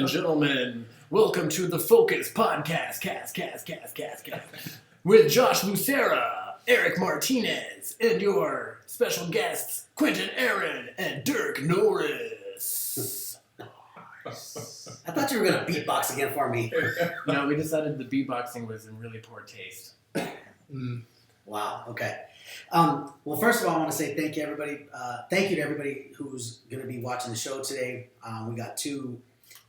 and gentlemen, welcome to the Focus Podcast, with Josh Lucera, Eric Martinez, and your special guests, Quinton Aaron and Dirk Norris. I thought you were going to beatbox again for me. No, we decided the beatboxing was in really poor taste. Wow, okay. Well, first of all, I want to say thank you, everybody. Thank you to everybody who's going to be watching the show today. We got two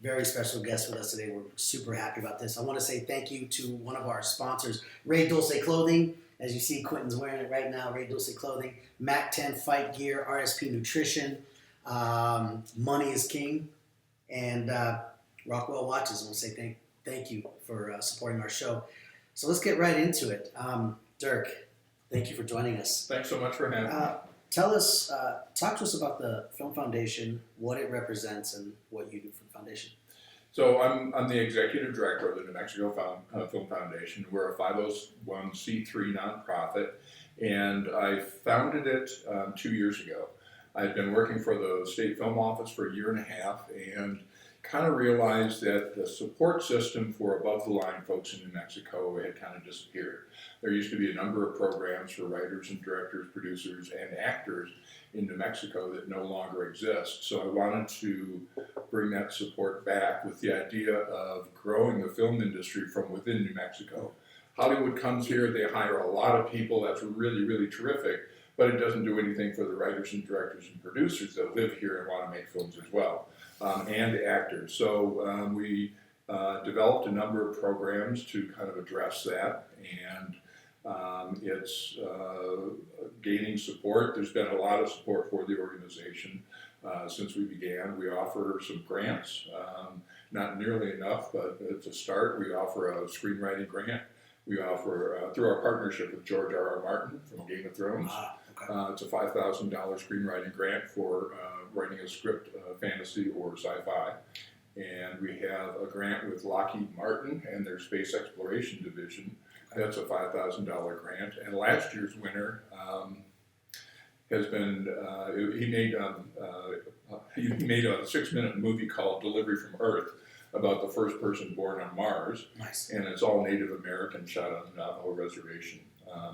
very special guests with us today. We're super happy about this. I want to say thank you to one of our sponsors, Ray Dulce Clothing. As you see, Quinton's wearing it right now, Ray Dulce Clothing. Mac 10 Fight Gear, RSP Nutrition, Money is King, and Rockwell Watches. I want to say thank you for supporting our show. So let's get right into it. Dirk, thank you for joining us. Thanks so much for having me. Talk to us about the Film Foundation, what it represents, and what you do for the foundation. So I'm the executive director of the New Mexico Film Foundation. We're a 501c3 nonprofit, and I founded it 2 years ago. I've been working for the state film office for a year and a half, and kind of realized that the support system for above-the-line folks in New Mexico had kind of disappeared. There used to be a number of programs for writers and directors, producers, and actors in New Mexico that no longer exist. So I wanted to bring that support back with the idea of growing the film industry from within New Mexico. Hollywood comes here, they hire a lot of people, that's really, really terrific, but it doesn't do anything for the writers and directors and producers that live here and want to make films as well. And actors. So we developed a number of programs to kind of address that, and it's gaining support. There's been a lot of support for the organization since we began. We offer some grants, not nearly enough, but it's a start. We offer a screenwriting grant. We offer, through our partnership with George R.R. Martin from Game of Thrones, it's a $5,000 screenwriting grant for writing a script, fantasy or sci-fi. And we have a grant with Lockheed Martin and their Space Exploration Division. That's a $5,000 grant. And last year's winner has been, he made a 6-minute movie called Delivery from Earth about the first person born on Mars. Nice. And And it's all Native American, shot on the Navajo Reservation.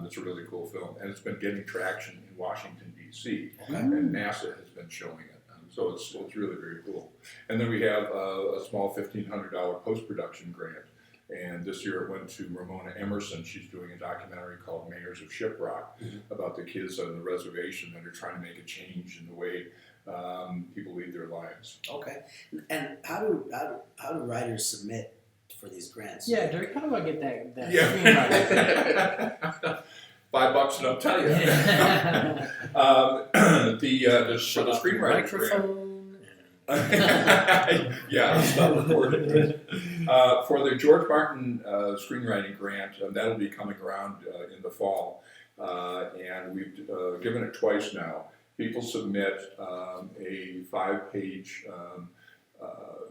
It's a really cool film, and it's been getting traction in Washington, D.C., and NASA has been showing it. So it's really very cool. And then we have a small $1,500 post-production grant, and this year it went to Ramona Emerson. She's doing a documentary called Mayors of Shiprock about the kids on the reservation that are trying to make a change in the way people lead their lives. Okay. And how do writers submit for these grants? Yeah, Dirk, how do I get that Yeah. screenwriter? $5 and I'll tell you. The screenwriting Microphone. Yeah, stop recording. For the George Martin screenwriting grant, that'll be coming around in the fall, and we've given it twice now. People submit a 5-page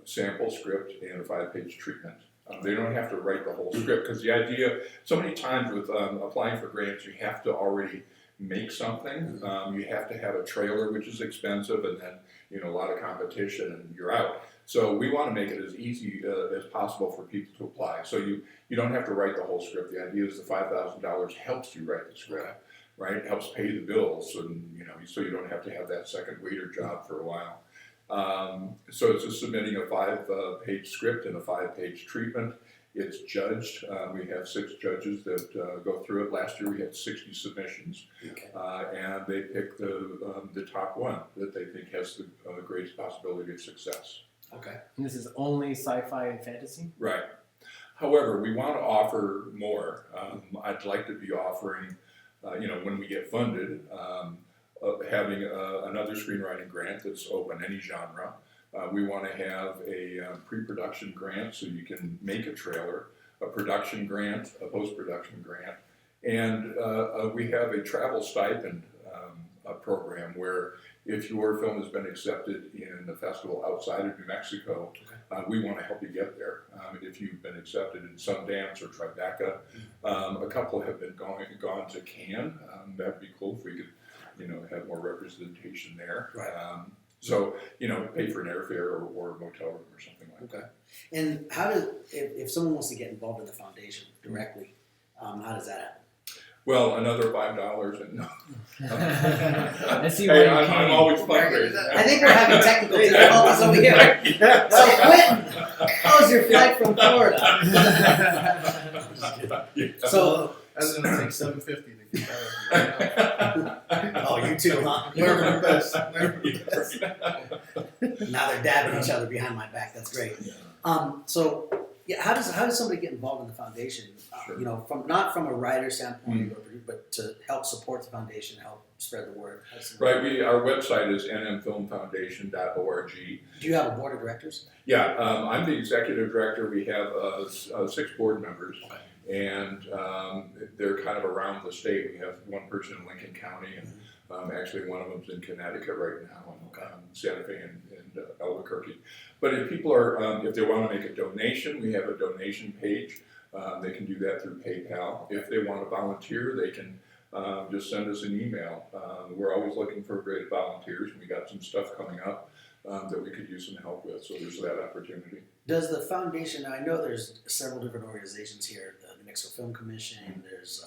sample script and a 5-page treatment. They don't have to write the whole script, because the idea, so many times with applying for grants, you have to already make something. You have to have a trailer, which is expensive, and then a lot of competition, and you're out. So we want to make it as easy as possible for people to apply. So you don't have to write the whole script. The idea is the $5,000 helps you write the script, right? It helps pay the bills, and so you don't have to have that second waiter job for a while. So it's just submitting a 5-page script and a 5-page treatment. It's judged. We have 6 judges that go through it. Last year we had 60 submissions, and they pick the top one that they think has the greatest possibility of success. Okay. And this is only sci-fi and fantasy? Right. However, we want to offer more. I'd like to be offering, when we get funded, having another screenwriting grant that's open any genre. We want to have a pre-production grant so you can make a trailer, a production grant, a post-production grant, and we have a travel stipend program where if your film has been accepted in a festival outside of New Mexico, we want to help you get there. If you've been accepted in Sundance or Tribeca, a couple have been gone to Cannes. That'd be cool if we could have more representation there. Right. So, pay for an airfare or a motel room or something like that. Okay. And how does, if someone wants to get involved in the foundation directly, how does that happen? Well, another $5 and no. I see Hey, why you I'm came. always fundraising. I think we're having technical difficulties over here. So Quinton, how's your flight from Florida? So, That's gonna take $750 to get that. oh, you too, huh? Never the best. Never the best. Now they're dabbing each other behind my back. That's great. So yeah, how does somebody get involved in the foundation? Sure. Not from a writer standpoint, but to help support the foundation, help spread the word. Right. Our website is nmfilmfoundation.org. Do you have a board of directors? Yeah, I'm the executive director. We have 6 board members, and they're kind of around the state. We have one person in Lincoln County, and actually one of them's in Connecticut right now, in Santa Fe and Albuquerque. But if people are, if they want to make a donation, we have a donation page. They can do that through PayPal. If they want to volunteer, they can just send us an email. We're always looking for great volunteers, and we got some stuff coming up that we could use some help with. So there's that opportunity. Does the foundation? I know there's several different organizations here. The New Mexico Film Commission. There's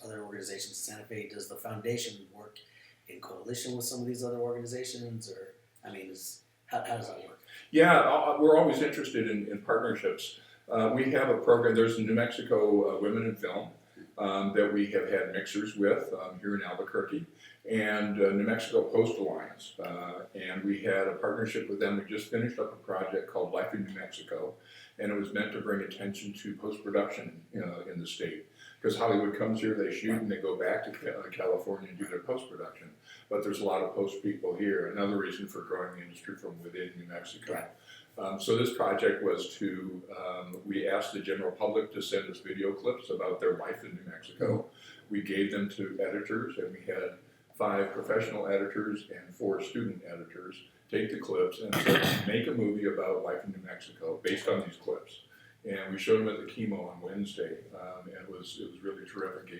other organizations in Santa Fe. Does the foundation work in coalition with some of these other organizations, or how does that work? Yeah, we're always interested in partnerships. We have a program. There's the New Mexico Women in Film that we have had mixers with here in Albuquerque, and New Mexico Post Alliance. And we had a partnership with them. We just finished up a project called Life in New Mexico, and it was meant to bring attention to post-production in the state. Because Hollywood comes here, they shoot, and they go back to California and do their post-production. But there's a lot of post people here. Another reason for growing the industry from within New Mexico. So this project was to, we asked the general public to send us video clips about their life in New Mexico. We gave them to editors, and we had 5 professional editors and 4 student editors take the clips and said, make a movie about life in New Mexico based on these clips. And we showed them at the Chemo on Wednesday, and it was really terrific.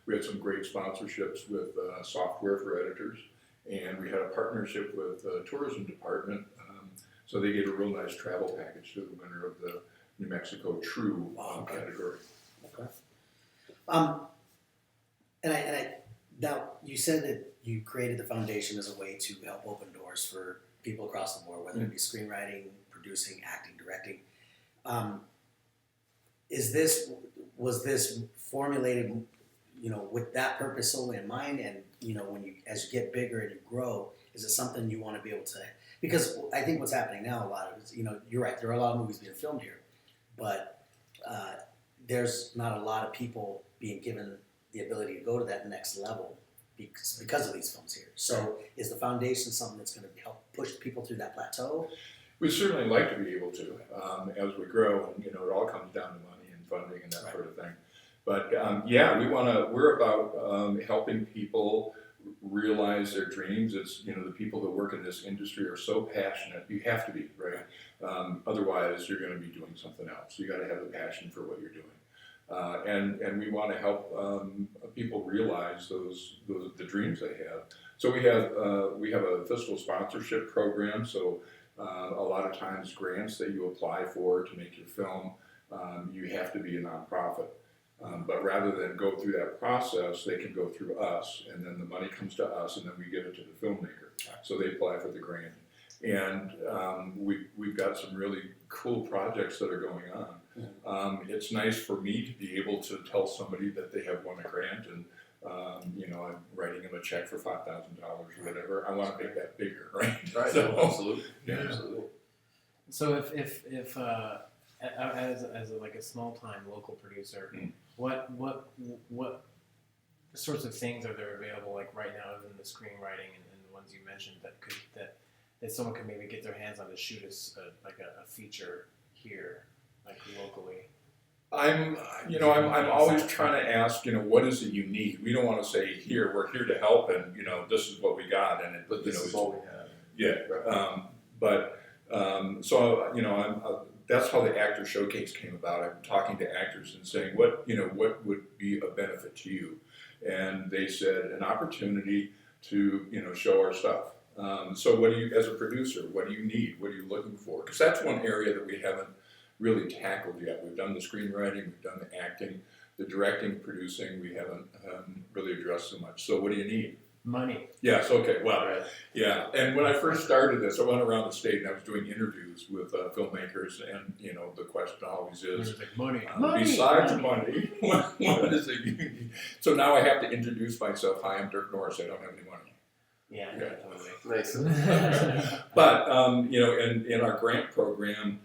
We had some great sponsorships with software for editors, and we had a partnership with the tourism department. So they gave a real nice travel package to the winner of the New Mexico True category. Okay. Now you said that you created the foundation as a way to help open doors for people across the board, whether it be screenwriting, producing, acting, directing. Was this formulated, with that purpose solely in mind? And as you get bigger and you grow, is it something you want to be able to? Because I think what's happening now a lot of is, you're right. There are a lot of movies being filmed here, but there's not a lot of people being given the ability to go to that next level because of these films here. So is the foundation something that's going to help push people through that plateau? We certainly like to be able to as we grow, and it all comes down to money and funding and that sort of thing. But we're about helping people realize their dreams. It's the people that work in this industry are so passionate. You have to be, right? Otherwise, you're going to be doing something else. You got to have the passion for what you're doing, and we want to help people realize the dreams they have. So we have a fiscal sponsorship program. So a lot of times grants that you apply for to make your film, you have to be a nonprofit. But rather than go through that process, they can go through us, and then the money comes to us, and then we give it to the filmmaker. So they apply for the grant. And we've got some really cool projects that are going on. It's nice for me to be able to tell somebody that they have won a grant, and I'm writing them a check for $5,000 or whatever. I want to make that bigger, right? Right. So, Absolutely. Yeah. Absolutely. So if as a small time local producer, what sorts of things are there available like right now other than the screenwriting and the ones you mentioned that someone could maybe get their hands on to shoot a feature here, like locally? I'm always trying to ask, what is it you need? We don't want to say, we're here to help, and this is what we got, but this is all we have. Yeah, that's how the Actor Showcase came about. I'm talking to actors and saying, what would be a benefit to you? And they said an opportunity to show our stuff. So what do you, as a producer, what do you need? What are you looking for? Because that's one area that we haven't really tackled yet. We've done the screenwriting, we've done the acting, the directing, producing, we haven't really addressed so much. So what do you need? Money. Yes, okay, well, Right. yeah. And when I first started this, I went around the state and I was doing interviews with filmmakers, and the question always is, There's like money. besides money, what is it you need? So now I have to introduce myself. Hi, I'm Dirk Norris. I don't have any money. Yeah, Yeah. totally. Nice. But in our grant program,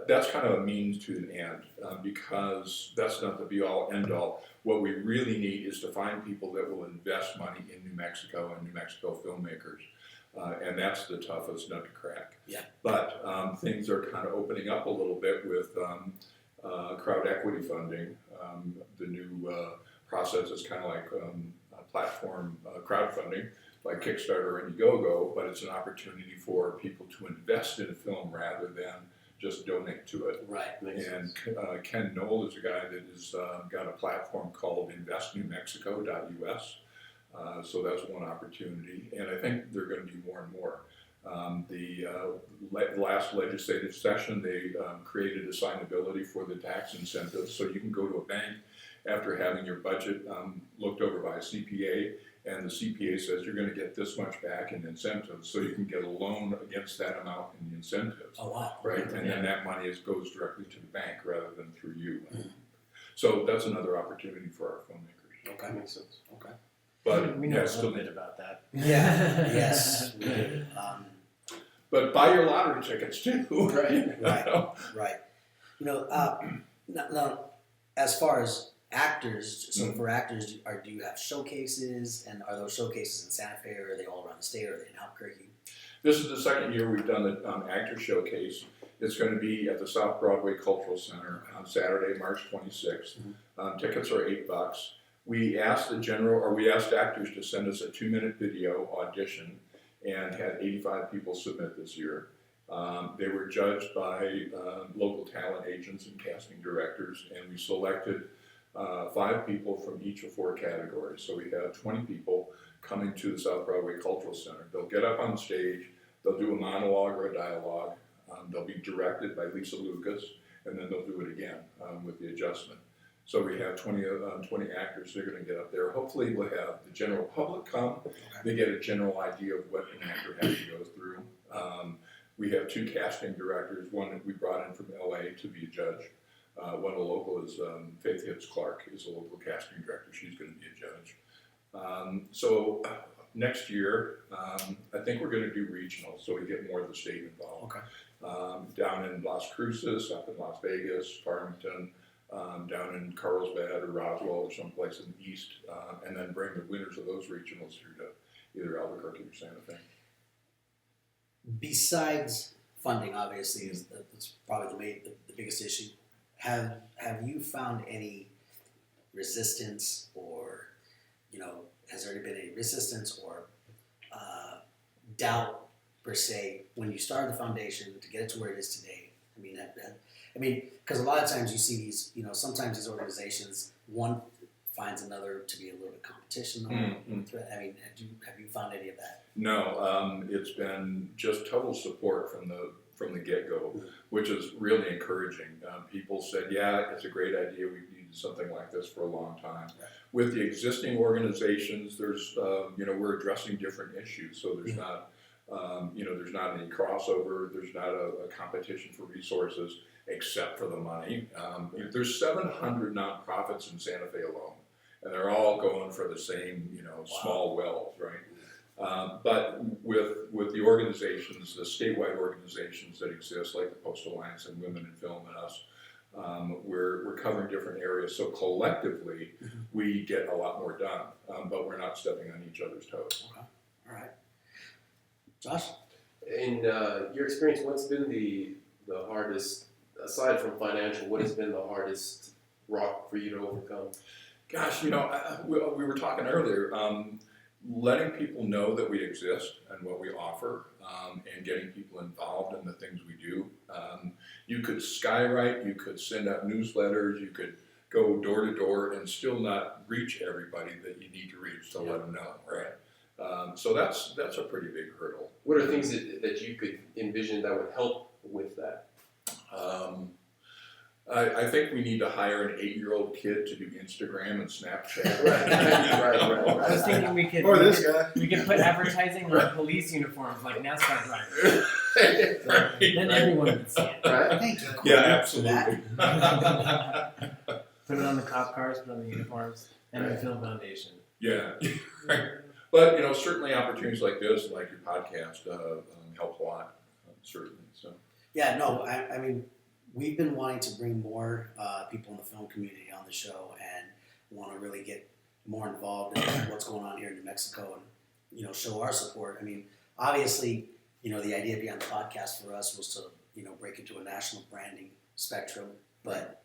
that's kind of a means to an end, because that's not the be-all, end-all. What we really need is to find people that will invest money in New Mexico and New Mexico filmmakers, and that's the toughest nut to crack. Yeah. But things are kind of opening up a little bit with crowd equity funding. The new process is kind of like platform crowdfunding, like Kickstarter and Indiegogo, but it's an opportunity for people to invest in a film rather than just donate to it. Right. And Ken Knoll is a guy that has got a platform called investnewmexico.us. So that's one opportunity, and I think they're going to do more and more. The last legislative session, they created assignability for the tax incentives, so you can go to a bank after having your budget looked over by a CPA, and the CPA says you're going to get this much back in incentives, so you can get a loan against that amount in the incentives. Oh, wow. Right, and then that money goes directly to the bank rather than through you. So that's another opportunity for our filmmakers. Okay. Makes sense. Okay. But we know a still, little bit about that. Yeah. Yes. We do. but buy your lottery tickets too. Right. Right. Now, as far as actors, so for actors, do you have showcases, and are those showcases in Santa Fe, or are they all around the state, or are they in Albuquerque? This is the second year we've done the actor showcase. It's going to be at the South Broadway Cultural Center on Saturday, March 26th. Tickets are $8. We asked actors to send us a 2-minute video audition, and had 85 people submit this year. They were judged by local talent agents and casting directors, and we selected 5 people from each of 4 categories. So we have 20 people coming to the South Broadway Cultural Center. They'll get up on stage, they'll do a monologue or a dialogue, they'll be directed by Lisa Lucas, and then they'll do it again with the adjustment. So we have 20 actors that are going to get up there. Hopefully we'll have the general public come, they get a general idea of what an actor has to go through. We have 2 casting directors, one that we brought in from LA to be a judge. One local is Faith Hibbs Clark is a local casting director. She's going to be a judge. So next year, I think we're going to do regional, so we get more of the state involved. Okay. Down in Las Cruces, up in Las Vegas, Farmington, down in Carlsbad or Roswell or someplace in the east, and then bring the winners of those regionals here to either Albuquerque or Santa Fe. Besides funding, obviously, that's probably the biggest issue. Have you found any resistance, or has there been any resistance or doubt per se when you started the foundation to get it to where it is today? I mean, because a lot of times you see these, sometimes these organizations, one finds another to be a little bit competition. I mean, have you found any of that? No, it's been just total support from the get-go, which is really encouraging. People said, yeah, it's a great idea. We've needed something like this for a long time. Right. With the existing organizations, there's, we're addressing different issues. So there's not, there's not any crossover. There's not a competition for resources except for the money. There's 700 nonprofits in Santa Fe alone, and they're all going for the same, small wells, right? But with the organizations, the statewide organizations that exist, like the Post Alliance and Women in Film and us, we're covering different areas. So collectively, we get a lot more done, but we're not stepping on each other's toes. Okay. All right. Josh? In your experience, what's been the hardest, aside from financial, what has been the hardest rock for you to overcome? Gosh, we were talking earlier, letting people know that we exist and what we offer, and getting people involved in the things we do. You could skywrite, you could send out newsletters, you could go door to door and still not reach everybody that you need to reach to let them know, right? So that's a pretty big hurdle. What are things that you could envision that would help with that? I think we need to hire an 8-year-old kid to do Instagram and Snapchat. I was thinking we could. Or we this could- guy. We could put advertising on police uniforms like NASCAR drivers. Then everyone would see it. Right? Thank you. Yeah, for that. absolutely. Put it on the cop cars, put it on the uniforms, and the Film Foundation. Yeah. But, certainly opportunities like this, like your podcast, help a lot, certainly. So. Yeah, no, I mean, we've been wanting to bring more people in the film community on the show and want to really get more involved in what's going on here in New Mexico and, show our support. I mean, obviously, the idea behind the podcast for us was to, break into a national branding spectrum, but,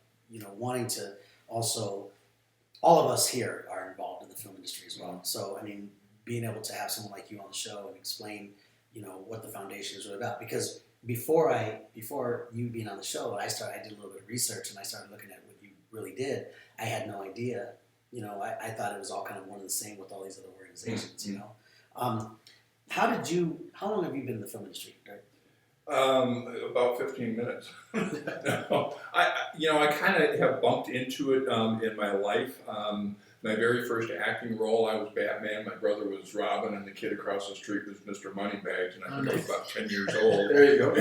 wanting to also, all of us here are involved in the film industry as well. So, I mean, being able to have someone like you on the show and explain, what the foundation is really about. Because before you being on the show, I did a little bit of research and I started looking at what you really did. I had no idea. I thought it was all kind of one and the same with all these other organizations, How long have you been in the film industry, Dirk? About 15 minutes. No, I kind of have bumped into it in my life. My very first acting role, I was Batman. My brother was Robin, and the kid across the street was Mr. Moneybags, and I think I was about 10 years old. There you go.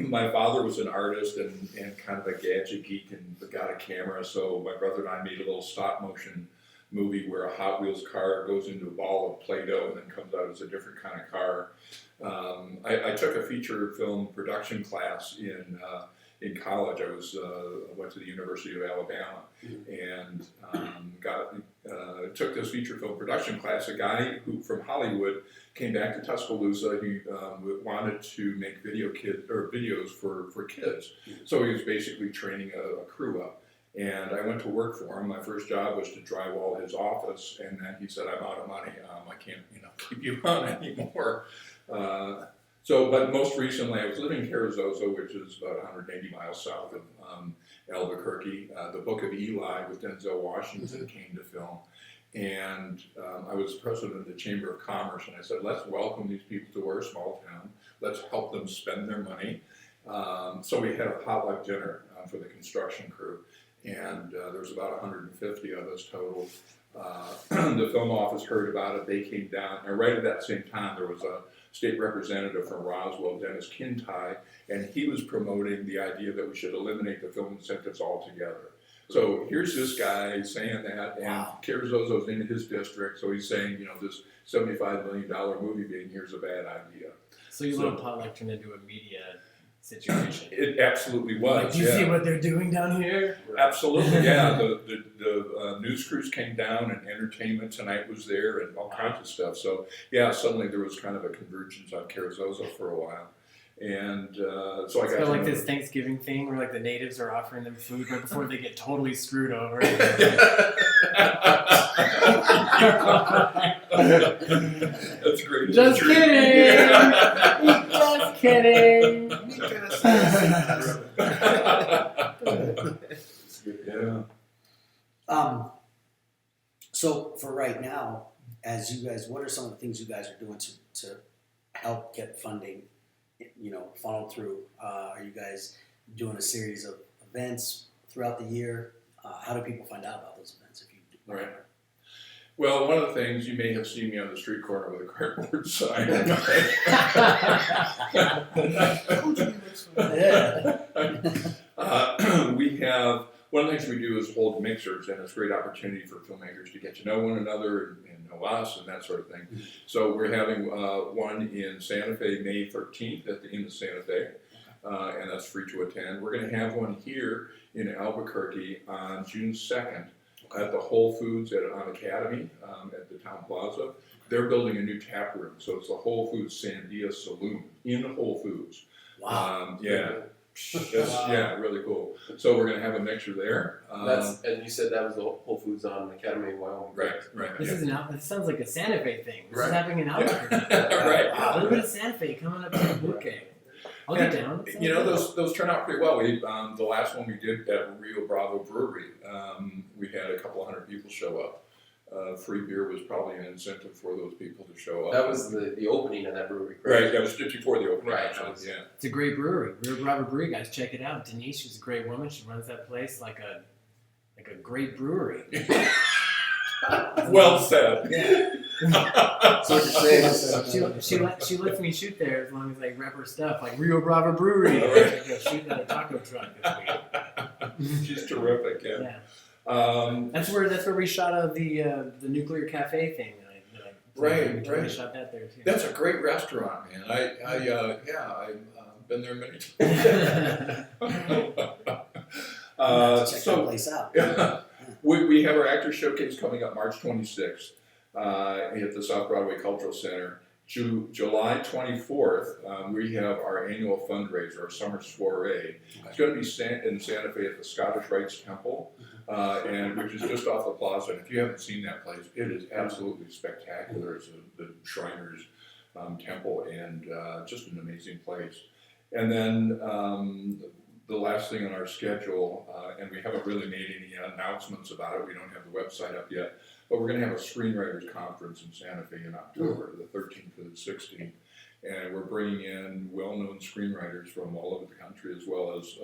My father was an artist and kind of a gadget geek and got a camera, so my brother and I made a little stop motion movie where a Hot Wheels car goes into a ball of Play-Doh and then comes out as a different kind of car. I took a feature film production class in college. I went to the University of Alabama and took this feature film production class. A guy who from Hollywood came back to Tuscaloosa. He wanted to make videos for kids. So he was basically training a crew up. And I went to work for him. My first job was to drywall his office, and then he said, "I'm out of money. I can't, keep you on anymore." But most recently, I was living in Carrizozo, which is about 180 miles south of Albuquerque. The Book of Eli with Denzel Washington came to film, and I was president of the Chamber of Commerce, and I said, "Let's welcome these people to our small town. Let's help them spend their money." So we had a potluck dinner for the construction crew. And there was about 150 of us total. The film office heard about it. They came down. And right at that same time, there was a state representative from Roswell, Dennis Kintai, and he was promoting the idea that we should eliminate the film incentives altogether. So here's this guy saying that, and Carrizozo's in his district, so he's saying, this $75 million movie being here's a bad idea. So your little potluck turned into a media situation. It absolutely was. Like, do you see what they're doing down here? Absolutely, yeah. The news crews came down, and Entertainment Tonight was there, and all kinds of stuff. So, yeah, suddenly there was kind of a convergence on Carrizozo for a while. And so I got like this Thanksgiving thing where like the natives are offering them food right before they get totally screwed over. That's great. Just imagery. kidding. Just kidding. Yeah. So for right now, as you guys, what are some of the things you guys are doing to help get funding, funneled through? Are you guys doing a series of events throughout the year? How do people find out about those events? If you do? Right. Well, one of the things, you may have seen me on the street corner with a cardboard sign. We have, one of the things we do is hold mixers, and it's a great opportunity for filmmakers to get to know one another and know us and that sort of thing. So we're having one in Santa Fe May 13th at the Inn of Santa Fe, and that's free to attend. We're going to have one here in Albuquerque on June 2nd. At the Whole Foods on Academy at the Town Plaza. They're building a new tap room, so it's the Whole Foods Sandia Saloon in Whole Foods. Wow. Yeah, really cool. So we're going to have a mixture there. And you said that was the Whole Foods on Academy in Wyoming. Right. This this sounds like a Santa Fe thing. This is Right. happening in Albuquerque. Right. A little bit of Santa Fe coming up to the bouquet. I'll get down. Those turn out pretty well. We the last one we did at Rio Bravo Brewery, we had a couple hundred people show up. free beer was probably an incentive for those people to show up. That was the opening of that brewery, right. That was just before the opening. Right. Actually, yeah. It's a great brewery. Real Robber Brewery, guys, check it out. Denise, she's a great woman. She runs that place like a great brewery. Well said. Yeah. So what you're saying She lets me shoot there as long as I rep her stuff, like Rio Bravo Brewery. All I right. go shoot at a taco truck this week. She's terrific. Yeah. Yeah. That's where we shot the Nuclear Cafe thing. Right, We totally right. shot that there too. That's a great restaurant, man. I've been there many times. Check that place out. Yeah. We have our Actors Showcase coming up March 26th at the South Broadway Cultural Center. July 24th, we have our annual fundraiser, our summer soiree. It's going to be in Santa Fe at the Scottish Rites Temple, and which is just off the plaza. And if you haven't seen that place, it is absolutely spectacular. It's the Shriners Temple, and just an amazing place. And then the last thing on our schedule, and we haven't really made any announcements about it. We don't have the website up yet. But we're going to have a screenwriters conference in Santa Fe in October, the 13th to the 16th. And we're bringing in well-known screenwriters from all over the country, as well as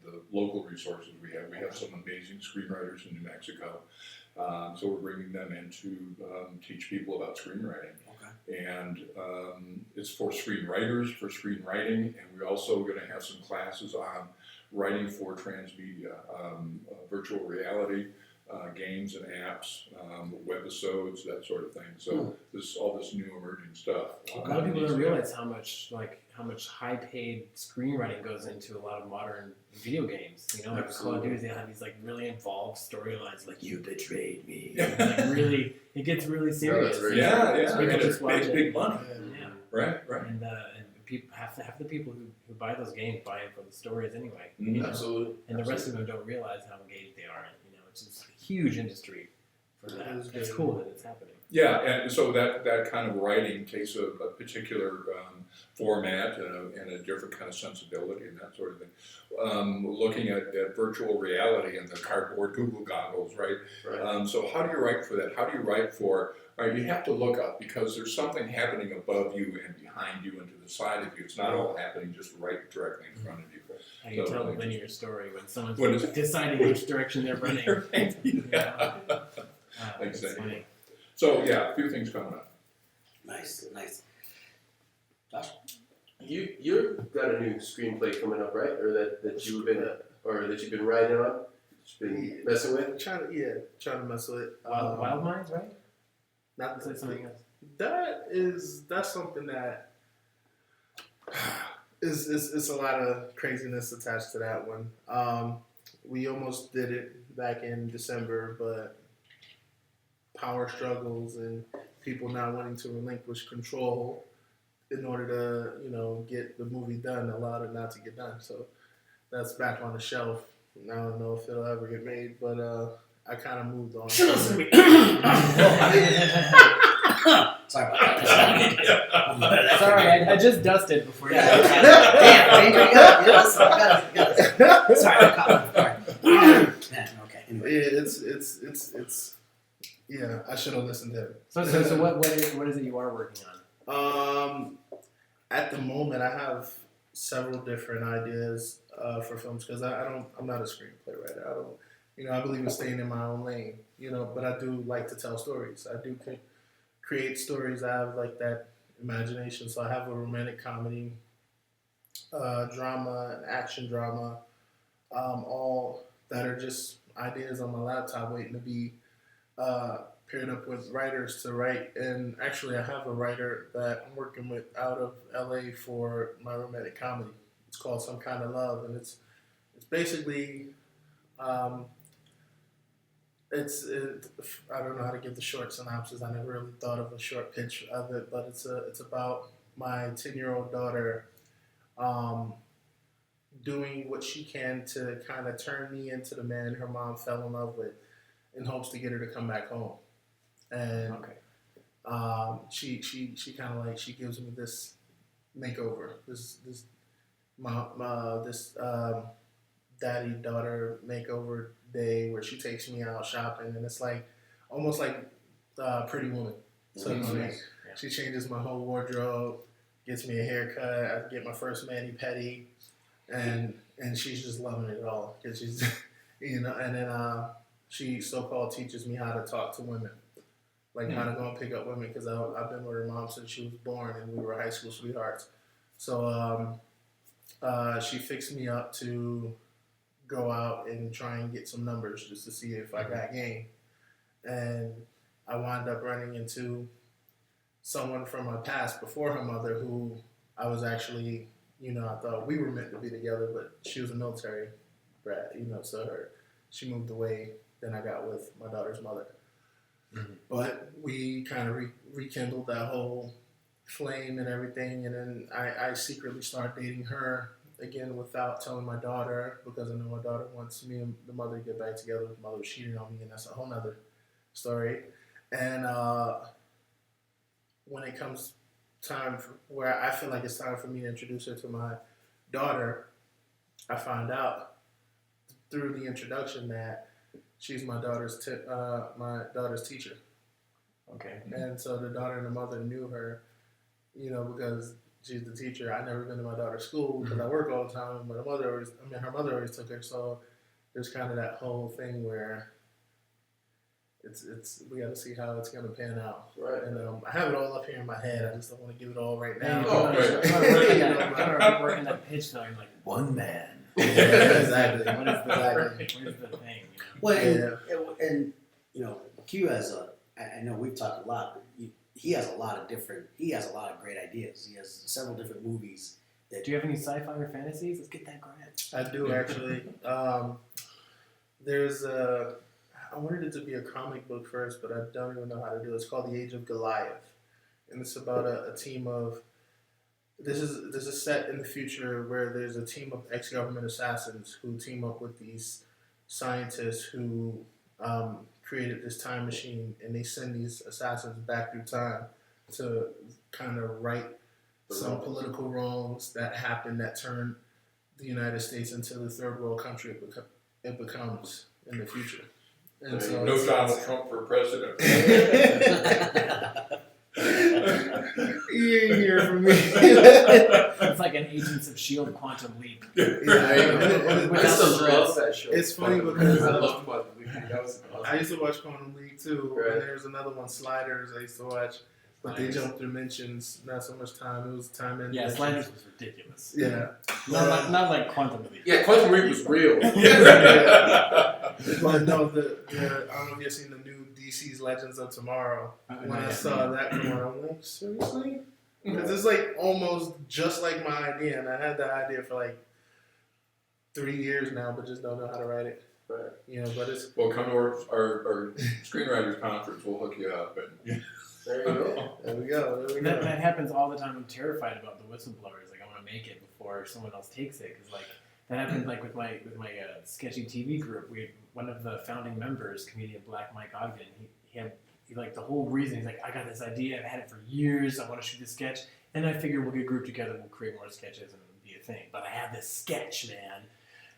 the local resources we have. We have some amazing screenwriters in New Mexico. So we're bringing them in to teach people about screenwriting. Okay. And it's for screenwriters, for screenwriting, and we're also going to have some classes on writing for transmedia, virtual reality, games and apps, webisodes, that sort of thing. So all this new emerging stuff. A lot of people don't realize how much high-paid screenwriting goes into a lot of modern video games. You know, like Call of Duty, they have these like really involved storylines, like "You betrayed me." Like really, it gets really serious. Yeah. So I mean, just watch it's it. big money. Yeah. Right. And people, half the people who buy those games buy it for the stories anyway. Mhm. You know? Absolutely. And the rest of them don't realize how engaged they are. You know, it's just a huge industry for that. It's cool that it's happening. Yeah, and so that kind of writing takes a particular format and a different kind of sensibility and that sort of thing. Looking at virtual reality and the cardboard Google goggles, right? Right. So how do you write for that? How do you write for, right, you have to look up because there's something happening above you and behind you and to the side of you. It's not all happening just right directly in front of you. How do you tell a linear story when someone's What is it? deciding which direction they're running? Yeah. That's Exactly. funny. So yeah, a few things coming up. Nice, nice. Josh? You've got a new screenplay coming up, right? Or that you've been writing on, just been messing with. Trying to mess with it. Wild Minds, right? Not Is that something else? That's something that is a lot of craziness attached to that one. We almost did it back in December, but power struggles and people not wanting to relinquish control in order to, get the movie done allowed it not to get done. So that's back on the shelf. I don't know if it'll ever get made, but I kind of moved on. Listen to me. Sorry about that. Sorry, I just dusted before you. Damn, baby, got it. Sorry, I caught my okay. Anyway. It's I should have listened to him. So what is it you are working on? At the moment, I have several different ideas for films because I'm not a screenplay writer. I believe in staying in my own lane. But I do like to tell stories. I do create stories. I have like that imagination. So I have a romantic comedy, drama, an action drama, all that are just ideas on my laptop waiting to be paired up with writers to write. And actually, I have a writer that I'm working with out of LA for my romantic comedy. It's called Some Kind of Love, and it's basically I don't know how to give the short synopsis. I never really thought of a short pitch of it, but it's about my 10-year-old daughter doing what she can to kind of turn me into the man her mom fell in love with in hopes to get her to come back home. And she kind of she gives me this makeover, this daddy-daughter makeover day where she takes me out shopping, and it's like almost like Pretty Woman. So she changes my whole wardrobe, gets me a haircut. I get my first mani-pedi, and she's just loving it all because she's, And then she so-called teaches me how to talk to women, like how to go and pick up women because I've been with her mom since she was born, and we were high school sweethearts. So she fixed me up to go out and try and get some numbers just to see if I got game. And I wound up running into someone from my past before her mother who I was actually, I thought we were meant to be together, but she was a military brat, so she moved away. Then I got with my daughter's mother. Mm-hmm. But we kind of rekindled that whole flame and everything. And then I secretly started dating her again without telling my daughter because I know my daughter wants me and the mother to get back together. The mother was cheating on me, and that's a whole nother story. And when it comes time where I feel like it's time for me to introduce her to my daughter, I find out through the introduction that she's my daughter's teacher. Okay. And so the daughter and the mother knew her, because she's the teacher. I never been to my daughter's school because I work all the time, but her mother always took her. So there's kind of that whole thing where we got to see how it's going to pan out. Right. And I have it all up here in my head. I just don't want to give it all right now. Working that pitch though, I'm like, one man. Yeah, exactly. What is the thing? Well, and Q has I know we've talked a lot, but he has a lot of great ideas. He has several different movies. Do you have any sci-fi or fantasies? Let's get that grant. I do actually. I wanted it to be a comic book first, but I don't even know how to do it. It's called The Age of Goliath, and it's about a team of. This is set in the future where there's a team of ex-government assassins who team up with these scientists who created this time machine, and they send these assassins back through time to kind of right some political wrongs that happened that turned the United States into the third world country it becomes in the future. And so no Donald Trump for president. You ain't hear from me. It's like an Agents of S.H.I.E.L.D. quantum leap. I love that show. It's funny because I love Quantum Leap. I used to watch Quantum League too, right. And there's another one, Sliders. I used to watch, but they jumped dimensions. Not so much time. It was time in. Yeah, Sliders was ridiculous. Yeah, not like Quantum Leap. Yeah, Quantum Leap was real. But no, I don't know if you've seen the new DC's Legends of Tomorrow. When I saw that come on, I'm like, seriously? Because it's like almost just like my idea, and I had that idea for like 3 years now, but just don't know how to write it. But but it's come to our screenwriters conference. We'll hook you up. And there you go. There we go. That happens all the time. I'm terrified about the whistleblowers. Like I want to make it before someone else takes it, because like that happened like with my sketchy TV group. We had one of the founding members, comedian Black Mike Ogden. He like the whole reason he's like, I got this idea. I've had it for years. I want to shoot this sketch, and I figured we'll get grouped together. We'll create more sketches, and it'll be a thing. But I have this sketch, man.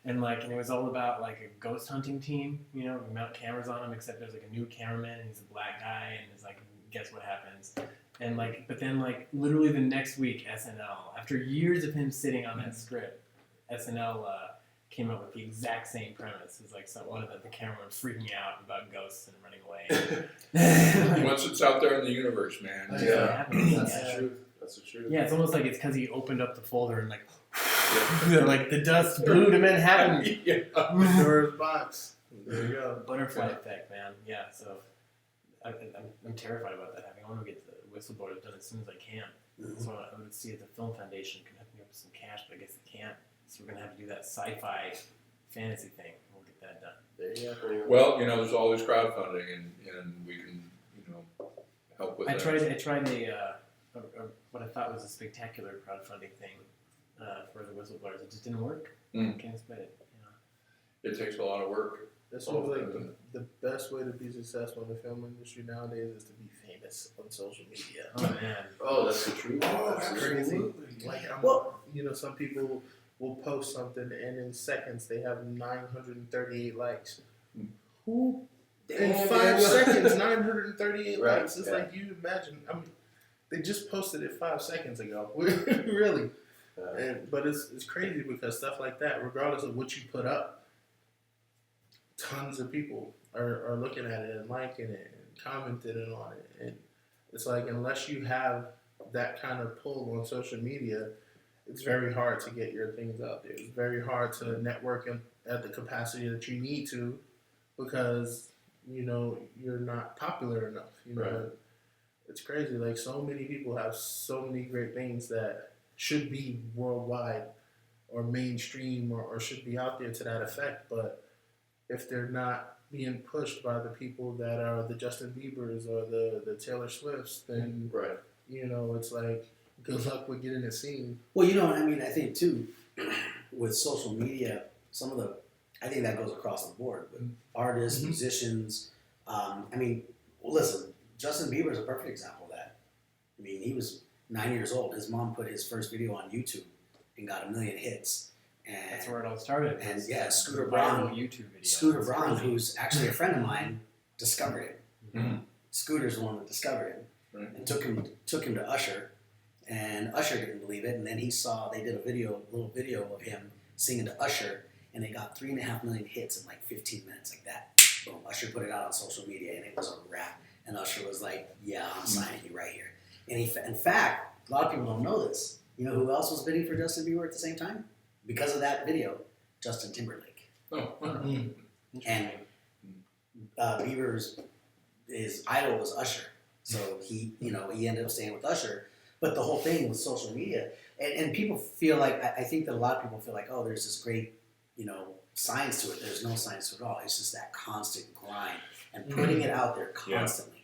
And it was all about like a ghost hunting team, we mount cameras on them, except there's like a new cameraman and he's a black guy, and it's like, guess what happens? And but then literally the next week, SNL, after years of him sitting on that script, SNL came up with the exact same premise. It's like one of the cameramen freaking out about ghosts and running away. Once it's out there in the universe, man. That's the truth. That's the truth. Yeah, it's almost like it's because he opened up the folder and the dust blew to Manhattan. Pandora's box. There you go. Butterfly effect, man. Yeah, so I'm terrified about that happening. I want to get the whistleblowers done as soon as I can. Mm-hmm. So I would see if the Film Foundation can hook me up with some cash, but I guess they can't. So we're going to have to do that sci-fi fantasy thing. We'll get that done. There you go. Well, there's always crowdfunding, and we can, help with that. I tried what I thought was a spectacular crowdfunding thing for the whistleblowers. It just didn't work. Can't explain it. It takes a lot of work. This was like the best way to be successful in the film industry nowadays is to be famous on social media. Oh man. Oh, that's the truth. Oh, that's crazy. Like, some people will post something and in seconds they have 938 likes. Who In Damn, 5 Daniel. seconds, 938 Right, likes. It's yeah. like you imagine. I mean, they just posted it 5 seconds ago. Really. But it's crazy because stuff like that, regardless of what you put up, tons of people are looking at it and liking it and commenting on it. And it's like, unless you have that kind of pull on social media, it's very hard to get your things out there. It's very hard to network at the capacity that you need to, because you're not popular enough. Right. It's crazy. Like, so many people have so many great things that should be worldwide or mainstream or should be out there to that effect, but if they're not being pushed by the people that are the Justin Biebers or the Taylor Swifts, then Right. it's like, good luck with getting it seen. Well, I think too, with social media, I think that goes across the board with artists, musicians. Listen, Justin Bieber is a perfect example of that. I mean, he was 9 years old. His mom put his first video on YouTube and got 1 million hits. And That's where it all started. And yeah, Scooter Viral Braun, YouTube video. Scooter It's Braun, crazy. who's actually a friend of mine, discovered him. Mm-hmm. Scooter's the one that discovered him, Right. and took him to Usher, and Usher didn't believe it, and then they did a little video of him singing to Usher, and it got 3.5 million hits in like 15 minutes, like that. Boom. Usher put it out on social media, and it was a wrap. And Usher was like, "Yeah, I'm signing you right here." And in fact, a lot of people don't know this. You know who else was bidding for Justin Bieber at the same time? Because of that video, Justin Timberlake. Oh, And his idol was Usher, so he ended up staying with Usher. But the whole thing with social media, and people feel like, I think that a lot of people feel like, oh, there's this great, science to it. There's no science to it at all. It's just that constant grind and putting it out there constantly.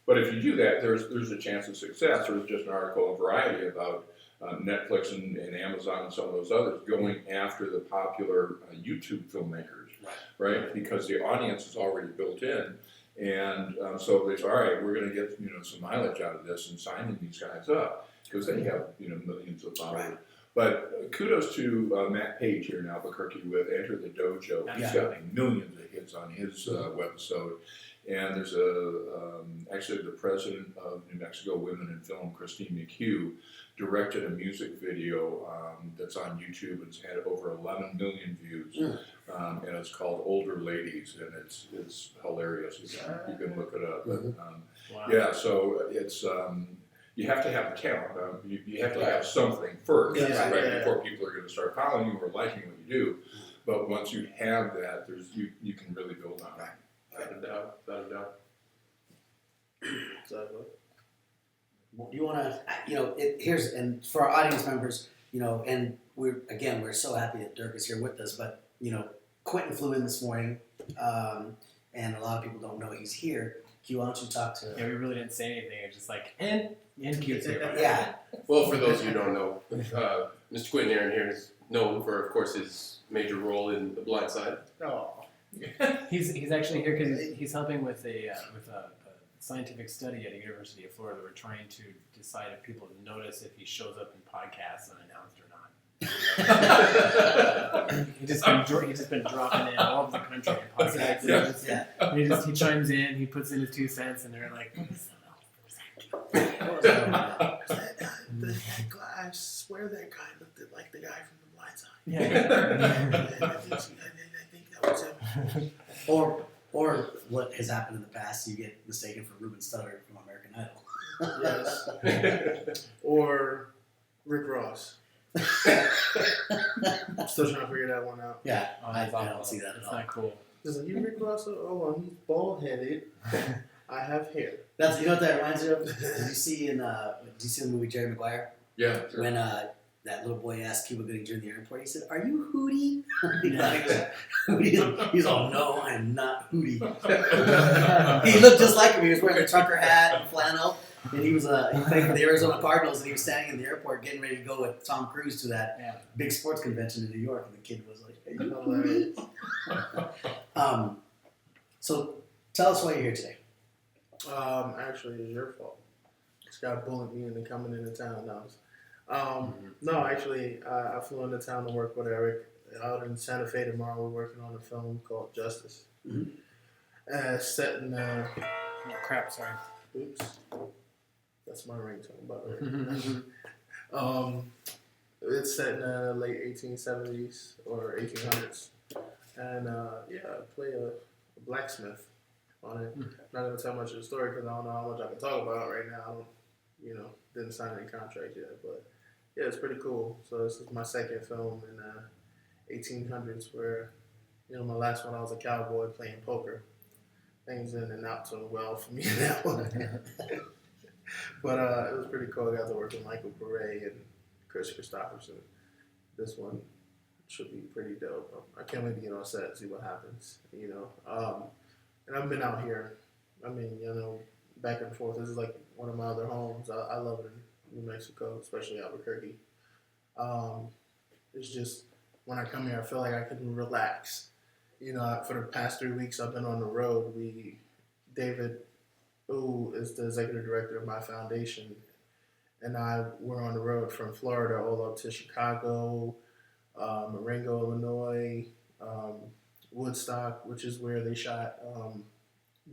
But if you do that, there's a chance of success. There was just an article on Variety about Netflix and Amazon and some of those others going after the popular YouTube filmmakers, right? Because the audience is already built in, and so they say, all right, we're going to get some mileage out of this and signing these guys up because they have millions of followers. Right. But kudos to Matt Page here in Albuquerque with Enter the Dojo. He's got millions of hits on his webisode. And there's actually the president of New Mexico Women in Film, Christine McHugh, directed a music video that's on YouTube. It's had over 11 million views, and it's called Older Ladies, and it's hilarious. You can look it up. But, Wow. yeah, so it's you have to have the talent. You have to have something first, before people are going to start following you or liking what you do. But once you have that, you can really build on it. Without a doubt. Exactly. Do you want to, here's, and for our audience members, and we're so happy that Dirk is here with us, but, Quinton flew in this morning, and a lot of people don't know he's here. Q, why don't you talk to... Yeah, we really didn't say anything. It was just like, and Q's here. Yeah. Well, for those of you who don't know, Mr. Quinton Aaron here is known for, of course, his major role in The Blind Side. Oh. He's actually here because he's helping with a scientific study at a University of Florida. We're trying to decide if people notice if he shows up in podcasts unannounced or not. He's just been dropping in all over the country in podcasts. He chimes in, he puts in his 2 cents, and they're like, I swear that guy looked like the guy from The Blind Side. yeah. I think that was him. Or what has happened in the past, you get mistaken for Ruben Studdard from American Idol. Yes. Or Rick Ross. I'm still trying to figure that one out. Yeah, Oh, I that's awful. don't see that at It's all. not cool. It's like, you Rick Ross? Oh, well, he's bald-headed. I have hair. That's, what that reminds you of? Did you see the movie Jerry Maguire? Yeah, sure. When that little boy asked Cuba Gooding Jr. in the airport, he said, "Are you Hootie?" He's all, "No, I'm not Hootie." He looked just like him. He was wearing a trucker hat and flannel, and he was he played for the Arizona Cardinals, and he was standing in the airport getting ready to go with Tom Cruise to that big sports convention in New York, and the kid was like, "Hey, you Hootie?" So tell us why you're here today. Actually, it's your fault. This guy bullied me into coming into town. No, actually, I flew into town to work with Eric. Out in Santa Fe tomorrow, we're working on a film called Justice. Mm-hmm. Set in Oh, crap, sorry. oops, that's my ringtone, by the way. It's set in the late 1870s or 1800s, and I play a blacksmith on it. Not gonna tell much of the story because I don't know how much I can talk about right now. I don't, didn't sign any contract yet, but yeah, it's pretty cool. So this is my second film in the 1800s, where my last one I was a cowboy playing poker. Things in and out so well for me in that one. But it was pretty cool. I got to work with Michael Pare and Chris Christopherson. This one should be pretty dope. I can't wait to get on set and see what happens. And I've been out here. I mean, back and forth. This is like one of my other homes. I love it in New Mexico, especially Albuquerque. It's just when I come here, I feel like I can relax. For the past 3 weeks, I've been on the road. David, who is the executive director of my foundation, and I were on the road from Florida all up to Chicago, Marengo, Illinois, Woodstock, which is where they shot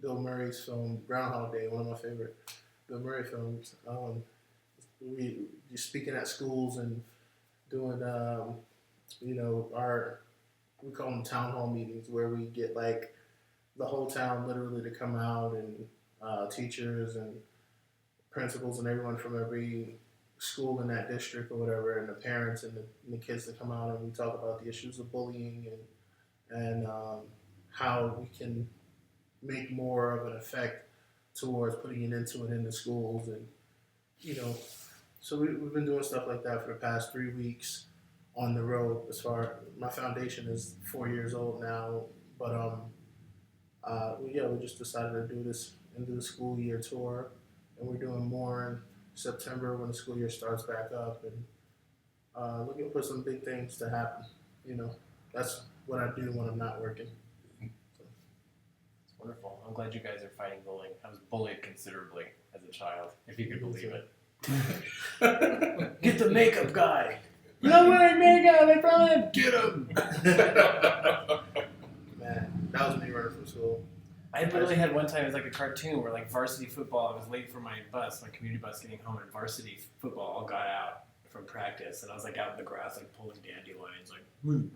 Bill Murray's film Groundhog Day, one of my favorite Bill Murray films. You're speaking at schools and doing, we call them town hall meetings, where we get like the whole town literally to come out, and teachers and principals and everyone from every school in that district or whatever, and the parents and the kids to come out, and we talk about the issues of bullying and how we can make more of an effect towards putting an end to it in the schools. And so we've been doing stuff like that for the past 3 weeks on the road. My foundation is 4 years old now, but we just decided to do this into the school year tour, and we're doing more in September when the school year starts back up, and looking for some big things to happen. That's what I do when I'm not working. It's wonderful. I'm glad you guys are fighting bullying. I was bullied considerably as a child, if you could believe it. Get the makeup guy. You're not wearing makeup in front of him. Get him. Man, that was me running from school. I literally had one time, it was like a cartoon where like varsity football, I was late for my community bus getting home, and varsity football all got out from practice, and I was like out in the grass like pulling dandelions, like, and